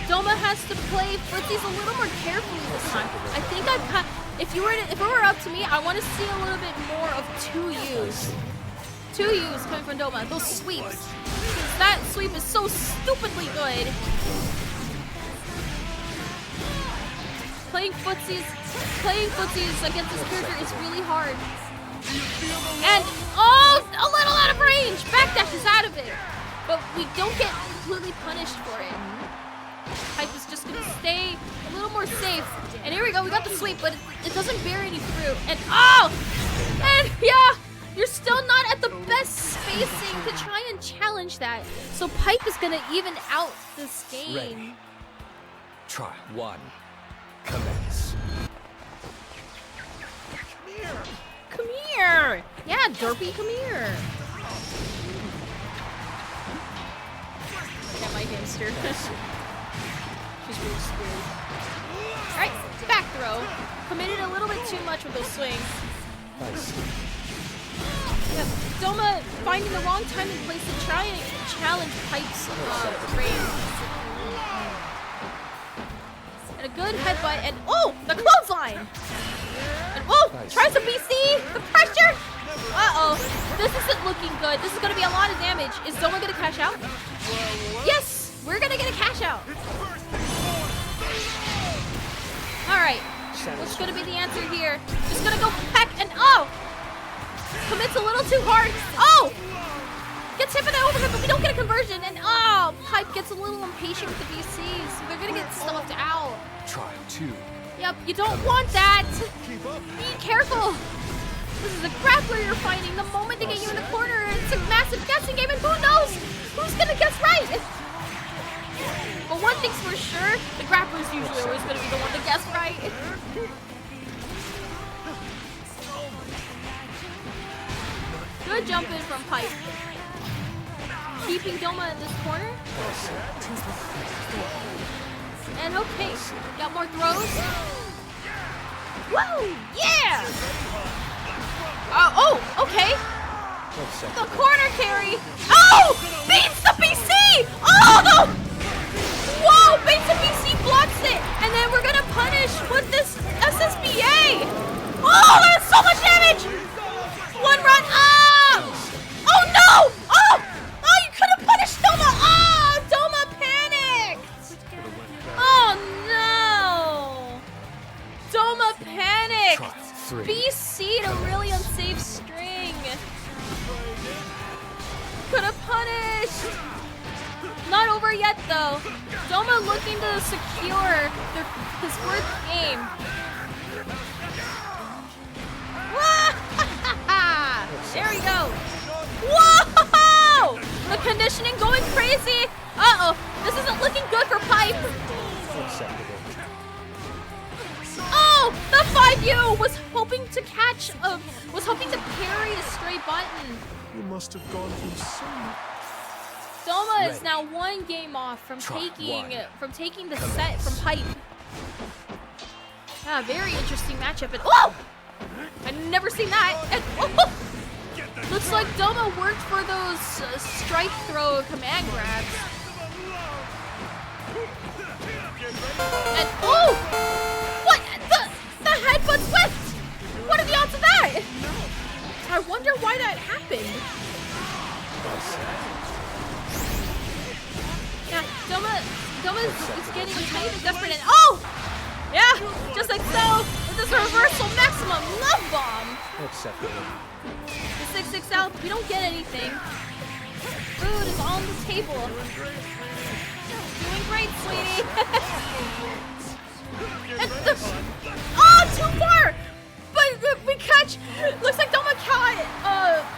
Doma has to play footsies a little more carefully this time. I think if it were up to me, I want to see a little bit more of 2Us. 2Us coming from Doma. Those sweeps. Because that sweep is so stupidly good. Playing footsies against this character is really hard. And oh, a little out of range. Backdash is out of it. But we don't get completely punished for it. Pipe is just gonna stay a little more safe. And here we go, we got the sweep, but it doesn't bear any fruit. And oh! And yeah, you're still not at the best spacing to try and challenge that. So Pipe is gonna even out this game. Ready. Try 1. Commence. Come here! Yeah, Derpy, come here. Look at my hamster. She's really screwed. Alright, back throw. Committed a little bit too much with those swings. Nice. Yep, Doma finding the wrong time and place to try and challenge Pipe's range. And a good headbutt, and oh, the clothesline! And oh, tries a BC, the pressure! Uh-oh, this isn't looking good. This is gonna be a lot of damage. Is Doma gonna cash out? Yes, we're gonna get a cash out. All right, what's gonna be the answer here? Just gonna go peck and oh! Commits a little too hard. Oh! Gets hit by the overhead, but we don't get a conversion. And oh, Pipe gets a little impatient with the BCs. So they're gonna get stuffed out. Try 2. Yep, you don't want that. Be careful. This is a grappler you're fighting. The moment they get you in the corner, it's a massive guessing game, and who knows who's gonna guess right? But one thing's for sure, the grappler's usually always gonna be the one to guess right. Good jump in from Pipe. Keeping Doma in this corner. And okay, got more throws. Woo! Yeah! Oh, okay. The corner carry. Oh! Beats the BC! Oh, no! Whoa! Beats the BC, blocks it! And then we're gonna punish with this SSBA! Oh, that's so much damage! One run up! Oh, no! Oh! Oh, you could have punished Doma! Oh, Doma panicked! Oh, no! Doma panicked! Try 3. BC'd a really unsafe string. Could have punished. Not over yet though. Doma looking to secure his fourth game. There we go. Whoa! The conditioning going crazy. Uh-oh. This isn't looking good for Pipe. Acceptable. Oh, the 5U was hoping to parry a stray button. You must have gone through so much. Doma is Ready. now one game off from Try taking the 1. set from Pipe. Ah, very interesting matchup. And oh, I've never seen that. And oh, looks like Doma worked for those strike throw command grabs. And oh, what the headbutt whiffed? What are the odds of that? I wonder why that happened. Yeah, Doma Doma is getting a tiny bit desperate and oh! Yeah, just like so, with this reversal maximum love bomb. Acceptable. The 6-6 out, we don't get anything. Food is on the table. Doing great, sweetie. And oh, too far! But we catch. Looks like Doma caught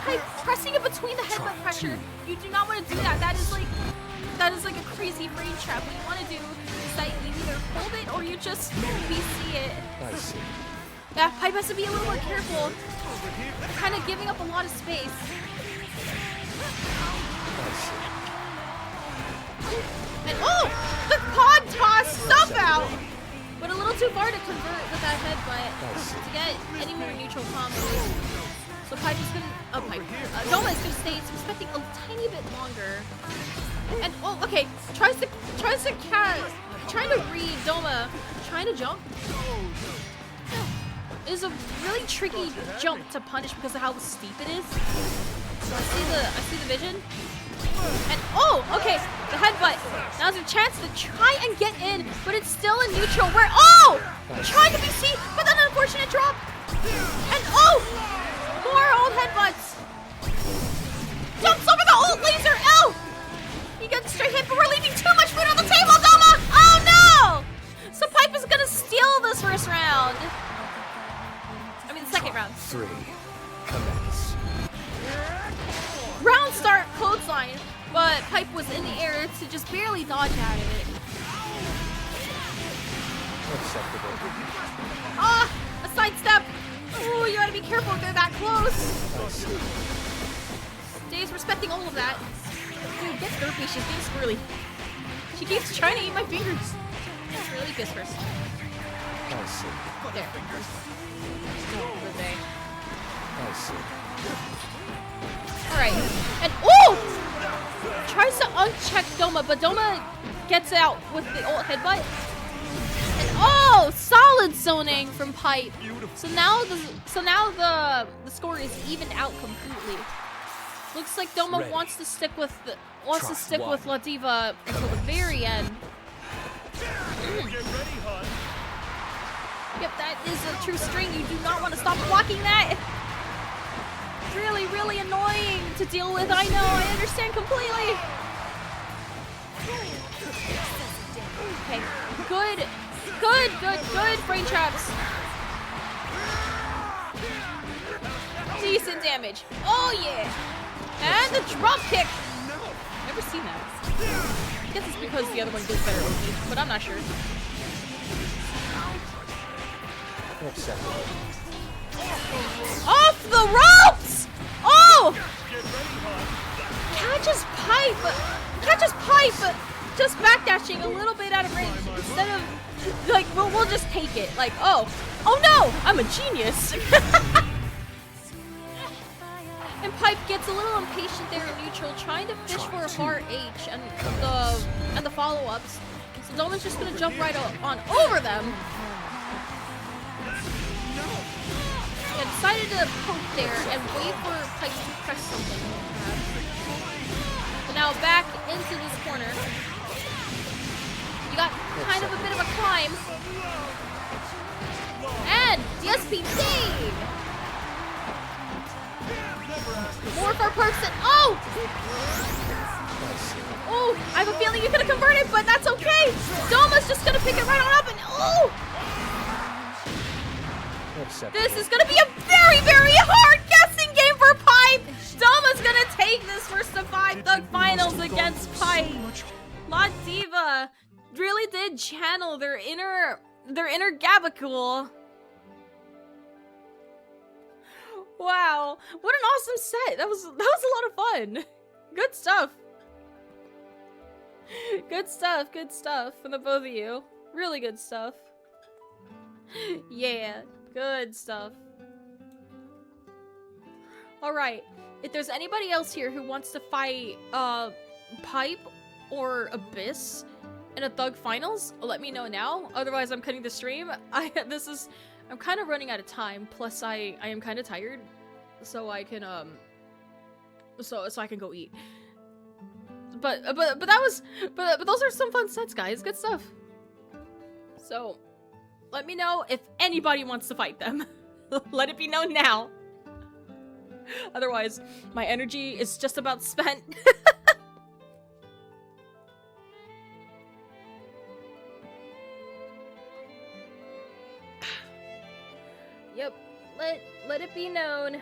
Pipe pressing it between the headbutt pressure. You do not want to do that. That is like a crazy brain trap. What you want to do is that you either hold it or you just VC it. I see. Yeah, Pipe has to be a little more careful. Kind of giving up a lot of space. I see. And oh, the pod toss stuff out. But a little too far to convert with that headbutt to get any more neutral combos. So Pipe is gonna, Doma is gonna stay expecting a tiny bit longer. And oh, okay, trying to read Doma, trying to jump. It is a really tricky jump to punish because of how steep it is. So I see the vision. And oh, okay, the headbutt. Now's a chance to try and get in, but it's still in neutral where oh! Trying to BC, but then unfortunate drop. And oh! More old headbutts. Jumps over the old laser. Oh! He gets straight hit, but we're leaving too much food on the table, Doma! Oh no! So Pipe is gonna steal this first round. I mean the second round. 3. Commence. Round start clothesline, but Pipe was in the air to just barely dodge out of it. Acceptable. Ah! A sidestep! Oh, you gotta be careful if they're that close. I see. Dave's respecting all of that. Dude, get derpy, she's being squirrely. She keeps trying to eat my fingers. Really kiss first. I see. There. Good day. I see. Alright. And oh! Tries to uncheck Doma, but Doma gets out with the ult headbutt. And oh! Solid zoning from Pipe. So now the score is evened out completely. Looks like Doma Ready. wants to stick with Try one. La Diva until the very end. Yep, that is a true string. You do not want to stop blocking that. Really, really annoying to deal with. I know, I understand completely. Okay, good brain traps. Decent damage. Oh yeah. And the drop kick. Never seen that. I guess it's because the other one does better with me, but I'm not sure. Acceptable. Off the ropes! Oh! Catches Pipe, just backdashing a little bit out of range instead of like we'll just take it. Like oh no, I'm a genius. And Pipe gets a little impatient there in neutral, trying to fish for a far H and the follow-ups. So Doma's just gonna jump right on over them. Yeah, decided to poke there and wait for Pipe to press something. But now back into this corner. You got kind of a bit of a climb. And DSP save! More for perks and oh! Oh, I have a feeling you could have converted, but that's okay. Doma's just gonna pick it right on up and oh! This is gonna be a very, very hard guessing game for Pipe. Doma's gonna take this first to 5 Thug Finals against Pipe. La Diva really did channel their inner Gabacool. Wow, what an awesome set. That was a lot of fun. Good stuff. Good stuff from the both of you. Really good stuff. Yeah, good stuff. Alright, if there's anybody else here who wants to fight Pipe or Abyss in a Thug Finals, let me know now. Otherwise, I'm cutting the stream. I'm kind of running out of time. Plus, I am kind of tired, so I can so I can go eat. but that was but those are some fun sets, guys. Good stuff. So let me know if anybody wants to fight them. Let it be known now. Otherwise, my energy is just about spent. Yep, let it be known.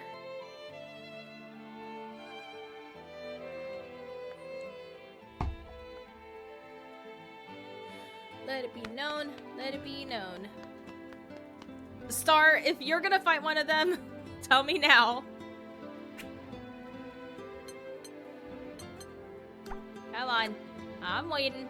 Let it be known. Let it be known. Star, if you're gonna fight one of them, tell me now. Come on. I'm waiting.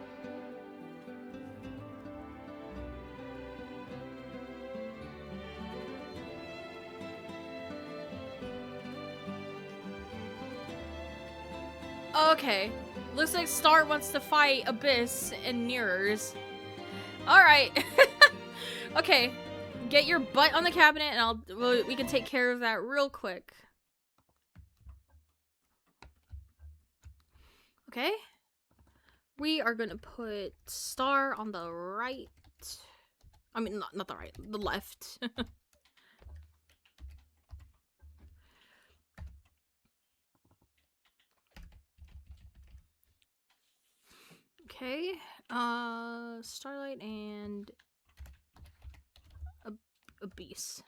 Okay. Looks like Star wants to fight Abyss and Mirrors. Alright. Okay. Get your butt on the cabinet and we can take care of that real quick. Okay. We are gonna put Star on the right. I mean, not the right, the left. Okay. Starlight and a beast.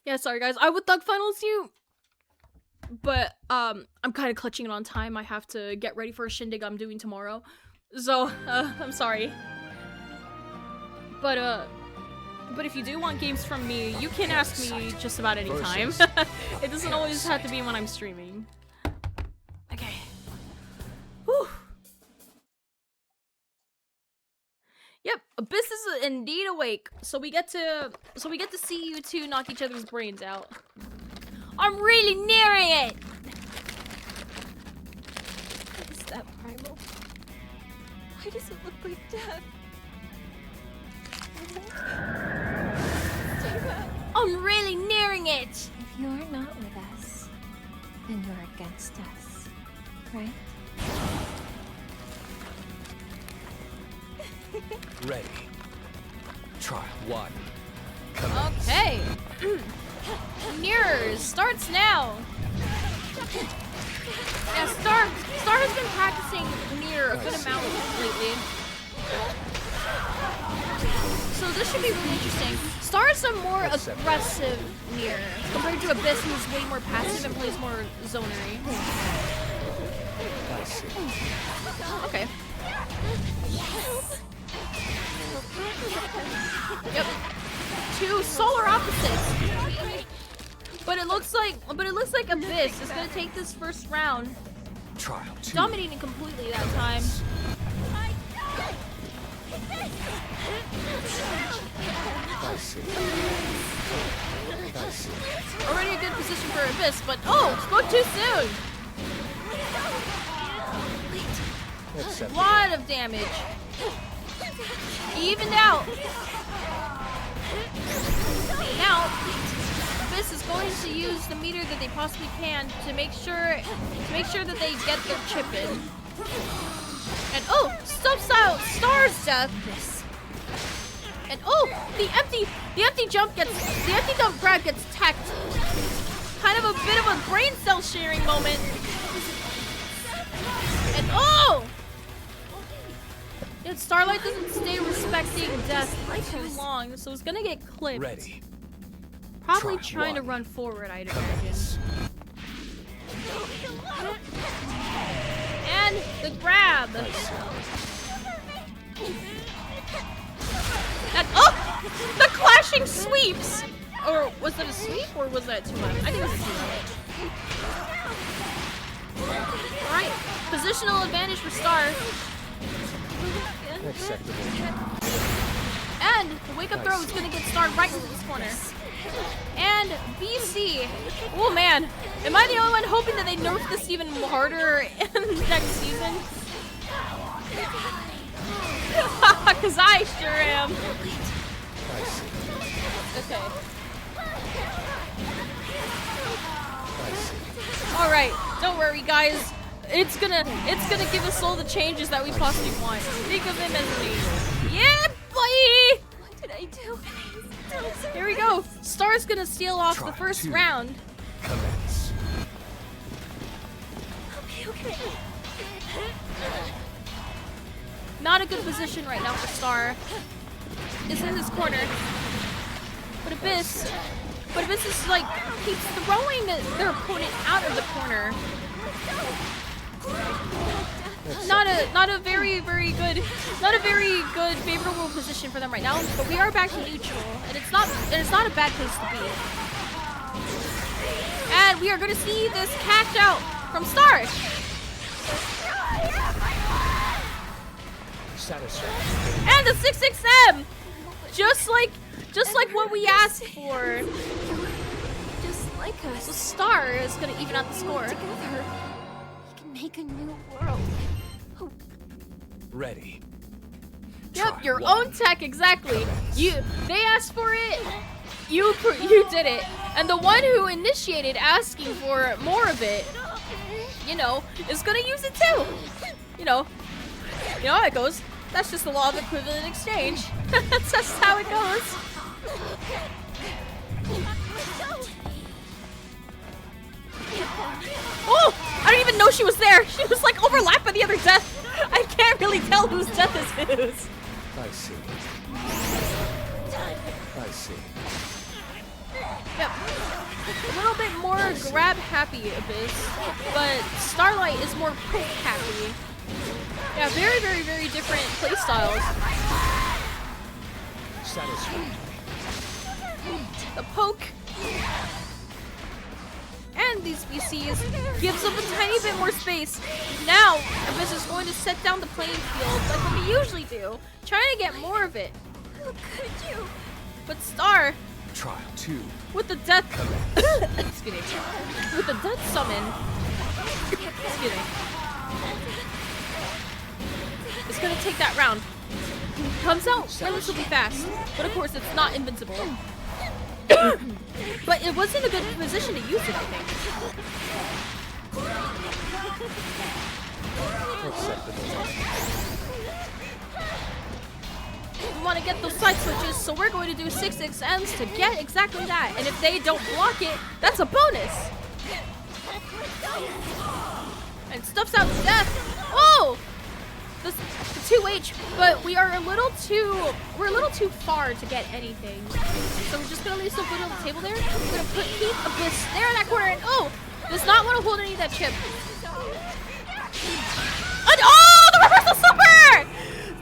Yeah, sorry guys. I would thug finals you, but I'm kind of clutching it on time. I have to get ready for a shindig I'm doing tomorrow, so I'm sorry. But if you do want games from me, you can ask me just about any time. It doesn't always have to be when I'm streaming. Okay. Whew. Yep, Abyss is indeed awake, so we get to see you two knock each other's brains out. I'm really nearing it. What is that, Primal? Why does it look like death? I'm really nearing it. If you're not with us, then you're against us, right? Ready. Trial 1. Okay. Mirrors starts now. Yeah, Star has been practicing Mirror a good amount lately. So this should be really interesting. Star is a more aggressive Mirror compared to Abyss, who's way more passive and plays more zonery. I see. Okay. Yep. Two solar opposites. But it looks like Abyss is gonna take this first round, Trial 2. dominating completely that time. I see. I see. Already a good position for Abyss, but oh, spoke too soon. A lot of damage. Evened out. Now, Abyss is going to use the meter that they possibly can to make sure that they get their chip in. And oh, style Star's death. And oh, the empty jump grab gets tacked. Kind of a bit of a brain cell sharing moment. And oh! Yet Starlight doesn't stay respecting death for too long, so it's gonna get clipped. Ready. Probably Try trying to 1. run forward, I'd imagine. And the grab. And oh! The clashing sweeps! Or was that a sweep or was that too much? I think it was too much. Alright, positional advantage for Star. Acceptable. And the wake up throw is gonna get Star right into this corner. And BC. Oh man, am I the only one hoping that they nerf this even harder in next season? Cause I sure am. Okay. Alright, don't worry guys. It's gonna give us all the changes that we possibly want. Think of him as me. Yeah, boy! What did I do? Here we go. Star's gonna steal off the first round. Commence. Okay. Not a good position right now for Star. Is in this corner. But Abyss is like, he's throwing their opponent out of the corner. Not a very good favorable position for them right now. But we are back to neutral, and it's not a bad place to be. And we are gonna see this catch out from Star. Satisfactory. And the 6-6M! Just like what we asked for. Just like So us. Star is gonna even out the score. Together, we can make a new world. Ready. Yep, Try your one. own tech, exactly. They asked for it. You did it. And the one who initiated asking for more of it, you know, is gonna use it too. You know how it goes. That's just the law of equivalent exchange. That's just how it goes. Oh! I don't even know she was there. She was like overlapped by the other death. I can't really tell whose death is whose. I see. I see. Yep. A little bit more grab happy Abyss, but Starlight is more poke happy. Yeah, very different playstyles. Satisfactory. The poke and these BCs gives them a tiny bit more space. Now, Abyss is going to set down the playing field like what we usually do, trying to get more of it. How could you? But Star, Trial 2. with the death, excuse me, with the death summon, excuse me, it's gonna take that round. Comes out relatively fast, but of course it's not invincible. But it was in a good position to use it, I think. Acceptable. We want to get those side switches, so we're going to do 6-6Ms to get exactly that. And if they don't block it, that's a bonus. And stuff's out to death. Oh! The 2H, but we're a little too far to get anything. So we're just gonna leave some food on the table there. We're gonna put Heat Abyss there in that corner, and oh, does not want to hold any of that chip. And oh, the reversal super!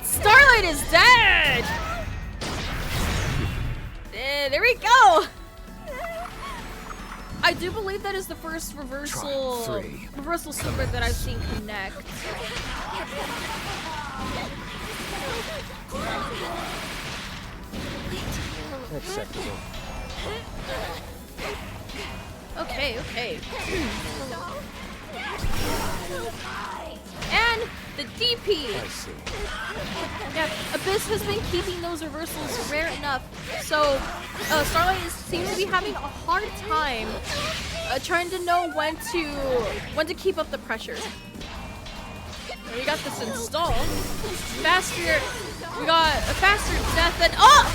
Starlight is dead. There we go. I do believe that is the first reversal super that I've seen connect. Acceptable. Okay. And the DP. I see. Yeah, Abyss has been keeping those reversals rare enough, so Starlight seems to be having a hard time trying to know when to keep up the pressure. And we got this installed. Faster. We got a faster death than oh!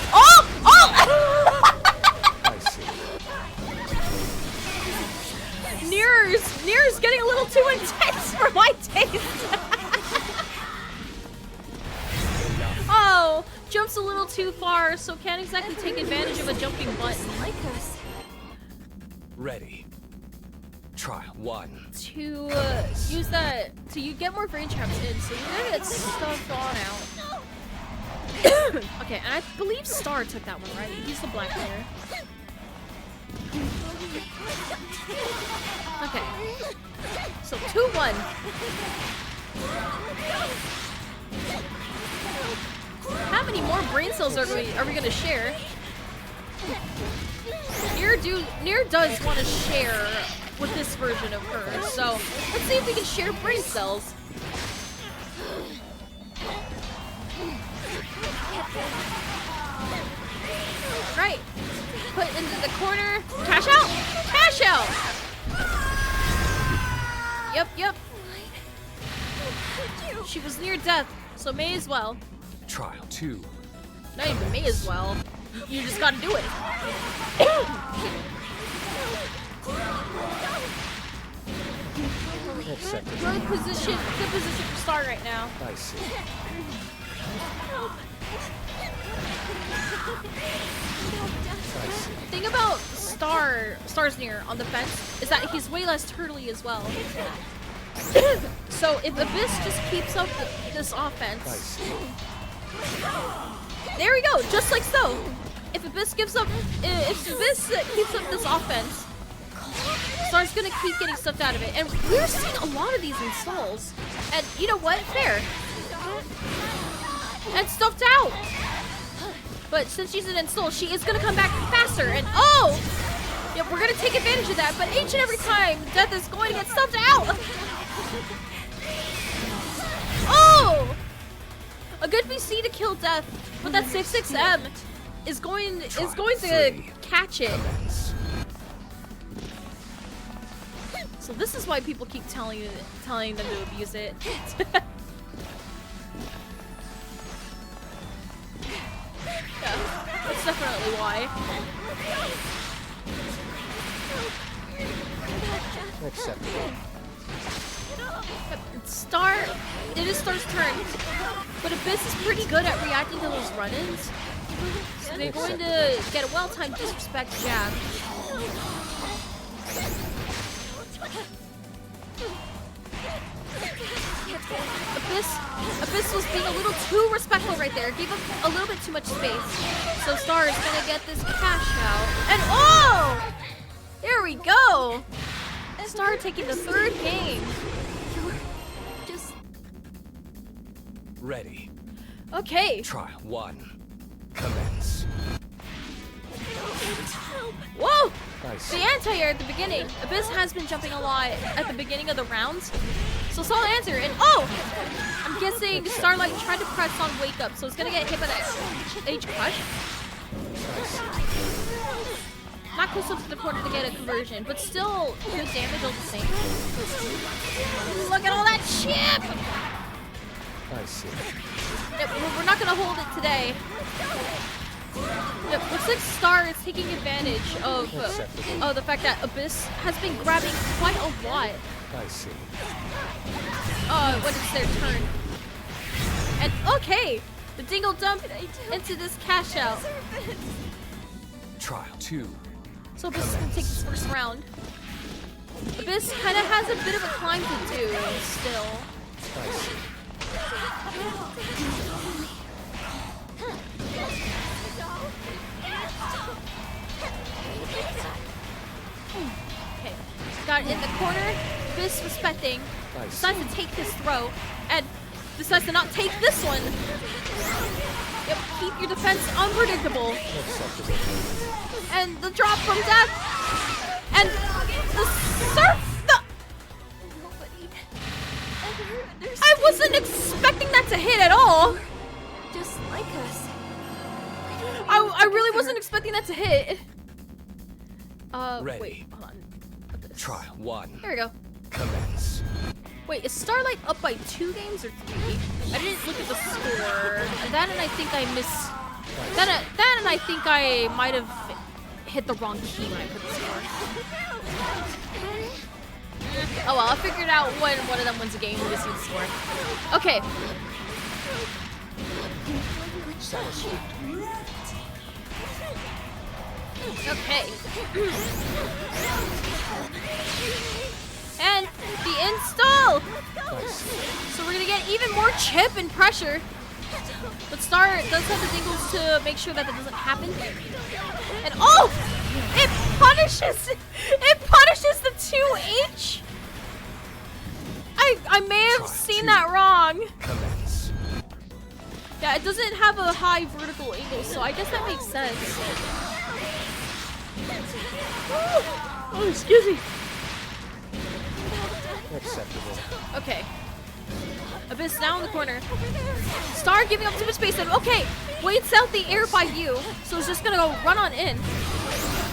I see. Near's getting a little too intense for my taste. Oh, jumps a little too far, so can't exactly take advantage of a jumping button. Like us. Ready. Trial 1. To use that to get more brain traps in, so you're gonna get stuff on out. Okay, and I believe Star took that one, right? He's the black player. Okay. So 2-1. How many more brain cells are we gonna share? Nier does want to share with this version of her, so let's see if we can share brain cells. Right. Put into the corner. Cash out! Cash out! Yep. She was near death, so may as well. Trial 2. Not even may as well. You just gotta do it. Acceptable. Good position for Star right now. I see. I see. The thing about Star's near on the fence is that he's way less turtly as well. So if Abyss just keeps up this I offense, see. there we go, just like so. If Abyss keeps up this offense, Star's gonna keep getting stuffed out of it. And we're seeing a lot of these installs. And you know what? Fair. And stuffed out. But since she's an install, she is gonna come back faster. And oh! Yeah, we're gonna take advantage of that. But each and every time, Death is going to get stuffed out. Oh! A good VC to kill Death, but that 6M is going to catch it. So this is why people keep telling them to abuse it. Yeah, that's definitely why. Acceptable. It is Star's turn, but Abyss is pretty good at reacting to those run-ins. So they're going to get a well-timed disrespect jab. Abyss was being a little too respectful right there. Gave him a little bit too much space. So Star is gonna get this cash out. And oh! There we go! Star taking the third game. Ready. Okay. Trial 1. Commence. Whoa! I The see. anti-air at the beginning. Abyss has been jumping a lot at the beginning of the rounds. So solid answer. And oh! I'm guessing Starlight tried to press on Wake Up, so it's gonna get hit by that H crush. Not close enough to the corner to get a conversion, but still good damage all the same. Look at all that chip! I see. Yep, we're not gonna hold it today. Yep, looks like Star is taking advantage of the fact that Abyss has been grabbing quite a lot I see. when it's their turn. And okay, the dingle dump into this cash out. Trial 2. So Abyss is gonna take this first round. Abyss kind of has a bit of a climb to do still. I see. Okay, got it in the corner. Abyss respecting. Decides to take this throw and decides to not take this one. Yep, keep your defense unpredictable. Acceptable. And the drop from Death. And the surf. I wasn't expecting that to hit at all. Just like us. I really wasn't expecting that to hit. Ready. Wait, hold on. Trial 1. There we go. Commence. Wait, is Starlight up by 2 games or 3? I didn't look at the score. That and I think I missed. That and I think I might have hit the wrong key when I put the score. Oh well, I'll figure it out when one of them wins a game. We'll just see the score. Okay. Okay. And the install! So we're gonna get even more chip and pressure. But Star does have the dingles to make sure that doesn't happen. And oh! It punishes the 2H! I may have seen that wrong. Commence. Yeah, it doesn't have a high vertical angle, so I guess that makes sense. Oh, excuse me. Acceptable. Okay. Abyss now in the corner. Star giving up too much space. And okay, waits out the air by you, so it's just gonna go run on in.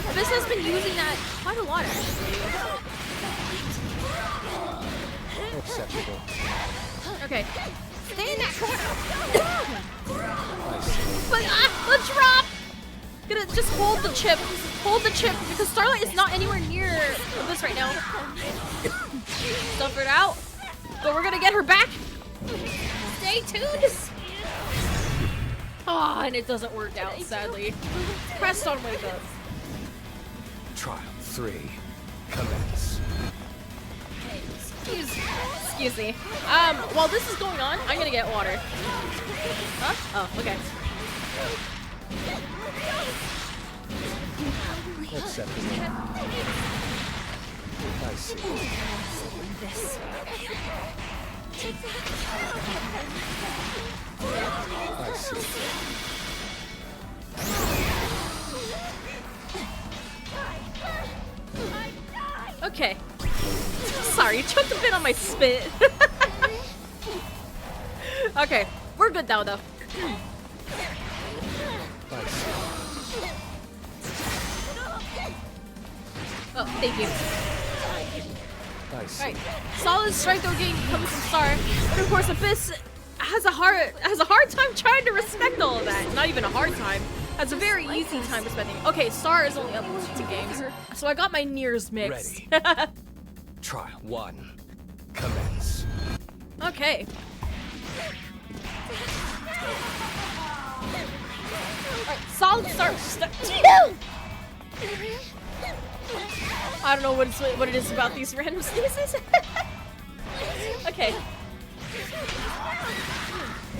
Abyss has been using that quite a lot, actually. Acceptable. Okay. Stay in that corner. I see. But the drop. Gonna just hold the chip. Hold the chip because Starlight is not anywhere near this right now. Stuff her out. But we're gonna get her back. Stay tuned. Ah, and it doesn't work out, sadly. Press on wake up. Trial 3. Commence. Excuse me. While this is going on, I'm gonna get water. Huh? Oh, okay. Acceptable. I see. I see. Okay. Sorry, choked a bit on my spit. Okay, we're good now, though. I see. Oh, thank you. I see. Alright, solid strike though game coming from Star, but of course Abyss has a hard time trying to respect all of that. Not even a hard time. Has a very easy time respecting. Okay, Star is only up 2 games, so I got my nears mixed. Ready. Trial 1. Commence. Okay. Alright, solid start. I don't know what it is about these random sneezes. Okay.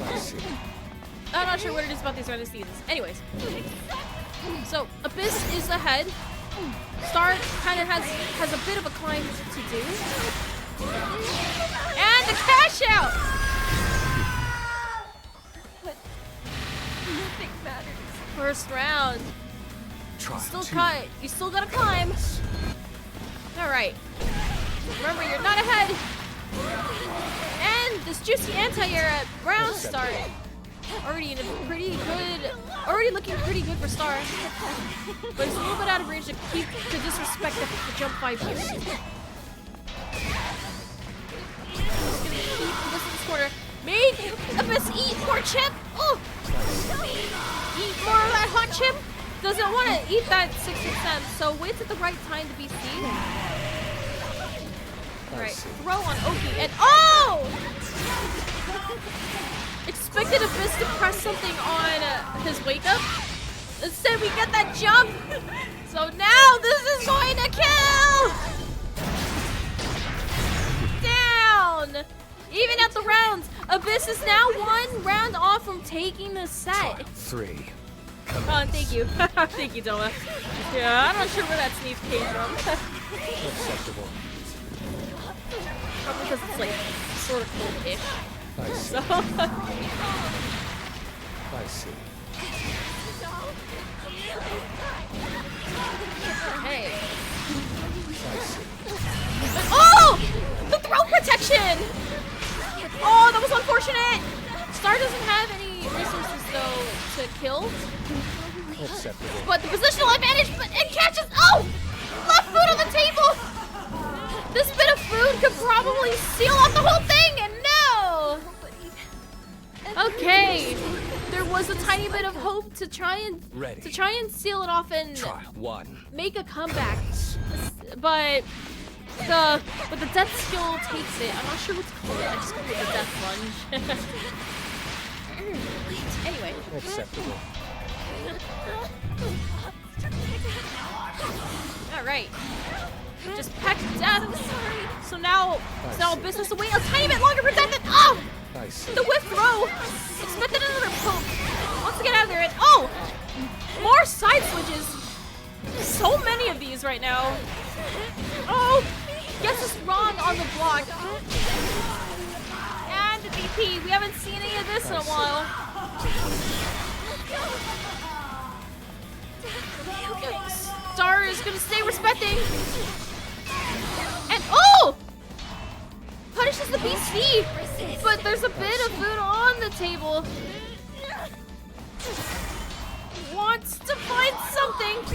I see. I'm not sure what it is about these random sneezes. Anyways. So, Abyss is ahead. Star kind of has a bit of a climb to do. And the cash out! But nothing matters. First round. Trial Still 2. cut. You still gotta climb. Alright. Remember, you're not ahead. And this juicy anti-air at round start. Already looking pretty good for Star. But it's a little bit out of range to disrespect the jump 5 here. Just gonna keep this in this corner. Make Abyss eat more chip. Oh! Eat more of that hot chip. Doesn't want to eat that 667, so waits at the right time to be seen. Right, throw on Oki, and oh! Expected Abyss to press something on his wake up. Instead, we get that jump. So now this is going to kill. Down. Even at the rounds, Abyss is now 1 round off from taking the set. Trial 3. Oh, thank you. Thank you, Doma. Yeah, I'm not sure where that sneeze came from. Acceptable. Probably because it's like sort of cold-ish. I see. So, I see. hey. I see. Oh! The throat protection! Oh, that was unfortunate! Star doesn't have any resources, though, to kill. Acceptable. But the positional advantage, and catches. Oh! Left foot on the table! This bit of food could probably seal off the whole thing, and no! Okay. There was a tiny bit of hope to try and seal it off and Trial 1. make a comeback. But the death skill takes it. I'm not sure what's called. I just call it the death lunge. Anyway. Acceptable. Alright. Just peck death. So now Abyss has to wait a tiny bit longer for death and oh! I see. The whiff throw! Expected another poke. Wants to get out of there and oh! More side switches. So many of these right now. Oh! Guess it's wrong on the block. And the DP. We haven't seen any of this in a while. Star is gonna stay respecting. And oh! Punishes the BC. But there's a bit of food on the table. Wants to find something.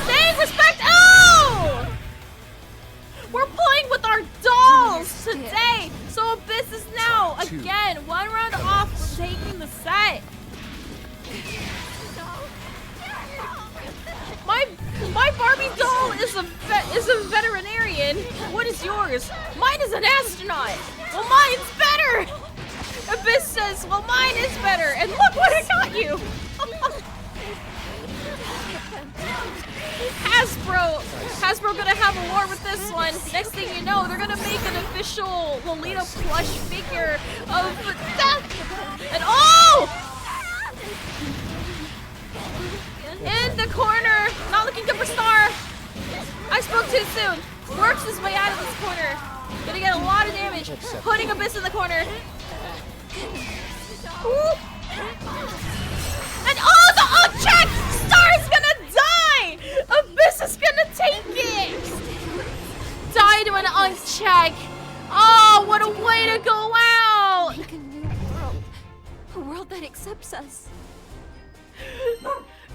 Stay respect. Oh! We're playing with our dolls today. So Abyss is now a Again, one round off from taking the set. My Barbie doll is a veterinarian. What is yours? Mine is an astronaut. Well, mine's better. Abyss says, well, mine is better. And look what it got you. Hasbro gonna have a war with this one. Next thing you know, they're gonna make an official Lolita plush figure of death. And oh! In the corner, not looking good for Star. I spoke too soon. Works his way out of this corner. Gonna get a lot of damage. Putting Abyss in the corner. Ooh. And oh, the uncheck! Star's gonna die! Abyss is gonna take it! Die to an uncheck. Oh, what a way to go out! Make a new world. A world that accepts us.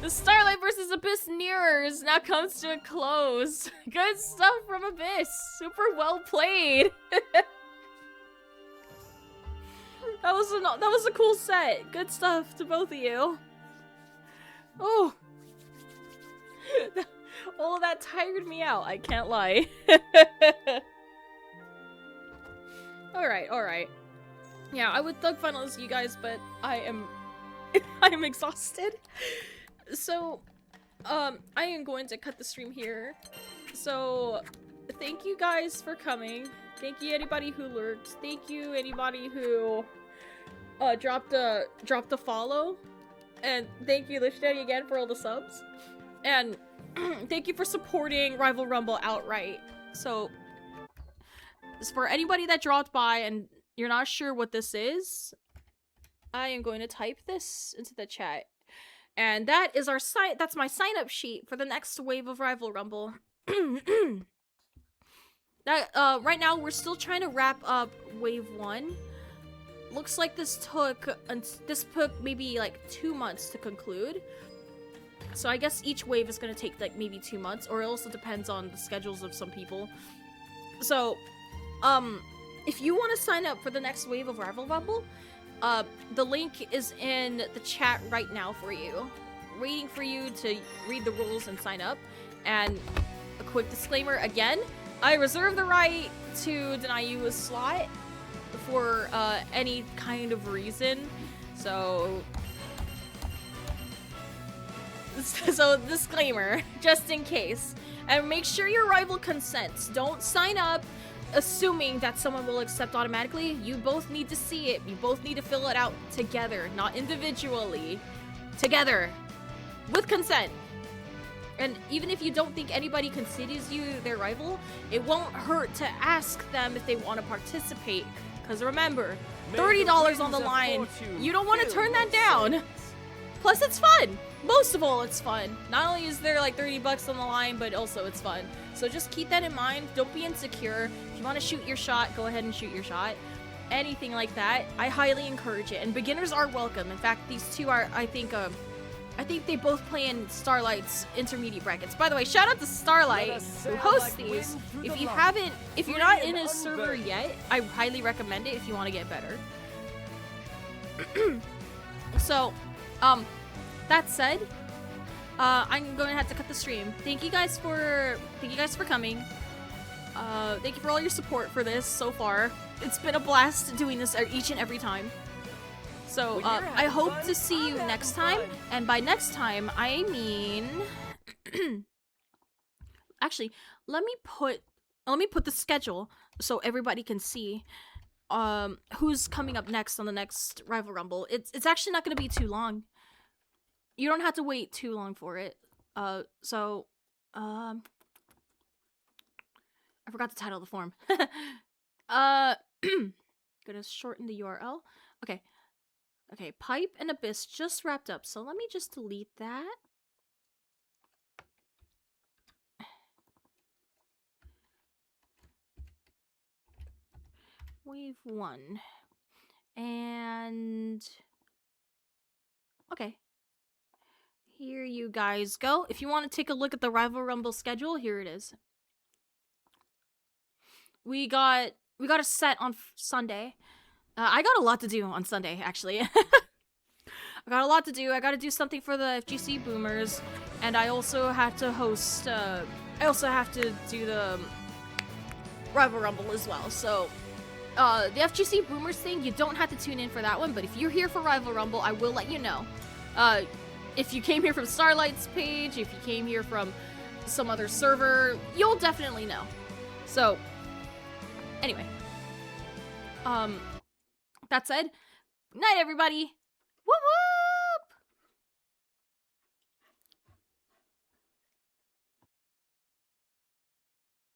The Starlight versus Abyss mirrors now comes to a close. Good stuff from Abyss. Super well played. That was a cool set. Good stuff to both of you. Oh. All of that tired me out, I can't lie. Alright. Yeah, I would thug finalist you guys, but I am exhausted. So, I am going to cut the stream here. So, thank you guys for coming. Thank you anybody who lurked. Thank you anybody who dropped a follow. And thank you Lish Daddy again for all the subs. And thank you for supporting Rival Rumble outright. So, for anybody that dropped by and you're not sure what this is, I am going to type this into the chat. And that is that's my sign-up sheet for the next wave of Rival Rumble. Right now we're still trying to wrap up wave 1. Looks like this took maybe like 2 months to conclude. So I guess each wave is gonna take like maybe 2 months, or it also depends on the schedules of some people. So, if you want to sign up for the next wave of Rival Rumble, the link is in the chat right now for you. Waiting for you to read the rules and sign up. And a quick disclaimer again, I reserve the right to deny you a slot for any kind of reason. So disclaimer, just in case. And make sure your rival consents. Don't sign up assuming that someone will accept automatically. You both need to see it. You both need to fill it out together, not individually. Together. With consent. And even if you don't think anybody considers you their rival, it won't hurt to ask them if they want to participate. Because remember, $30 on the line. You don't want to turn that down. Plus, it's fun. Most of all, it's fun. Not only is there like 30 bucks on the line, but also it's fun. So just keep that in mind. Don't be insecure. If you want to shoot your shot, go ahead and shoot your shot. Anything like that, I highly encourage it. And beginners are welcome. In fact, these two are, I think they both play in Starlight's intermediate brackets. By the way, shout out to Starlight who hosts these. If you're not in his server yet, I highly recommend it if you want to get better. So, that said, I'm going to have to cut the stream. Thank you guys for coming. Thank you for all your support for this so far. It's been a blast doing this each and every time. So, I hope to see you next time. And by next time, I mean... Actually, let me put the schedule so everybody can see who's coming up next on the next Rival Rumble. It's actually not going to be too long. You don't have to wait too long for it. I forgot the title of the form. Gonna shorten the URL. Okay, Pipe and Abyss just wrapped up, so let me just delete that. Wave 1. And... okay. Here you guys go. If you want to take a look at the Rival Rumble schedule, here it is. We got a set on Sunday. I got a lot to do on Sunday, actually. I got a lot to do. I gotta do something for the FGC Boomers, and I also had to host, I also have to do the Rival Rumble as well, so, the FGC Boomers thing, you don't have to tune in for that one, but if you're here for Rival Rumble, I will let you know. If you came here from Starlight's page, if you came here from some other server, you'll definitely know. So, anyway. That said, night everybody! Woo woo!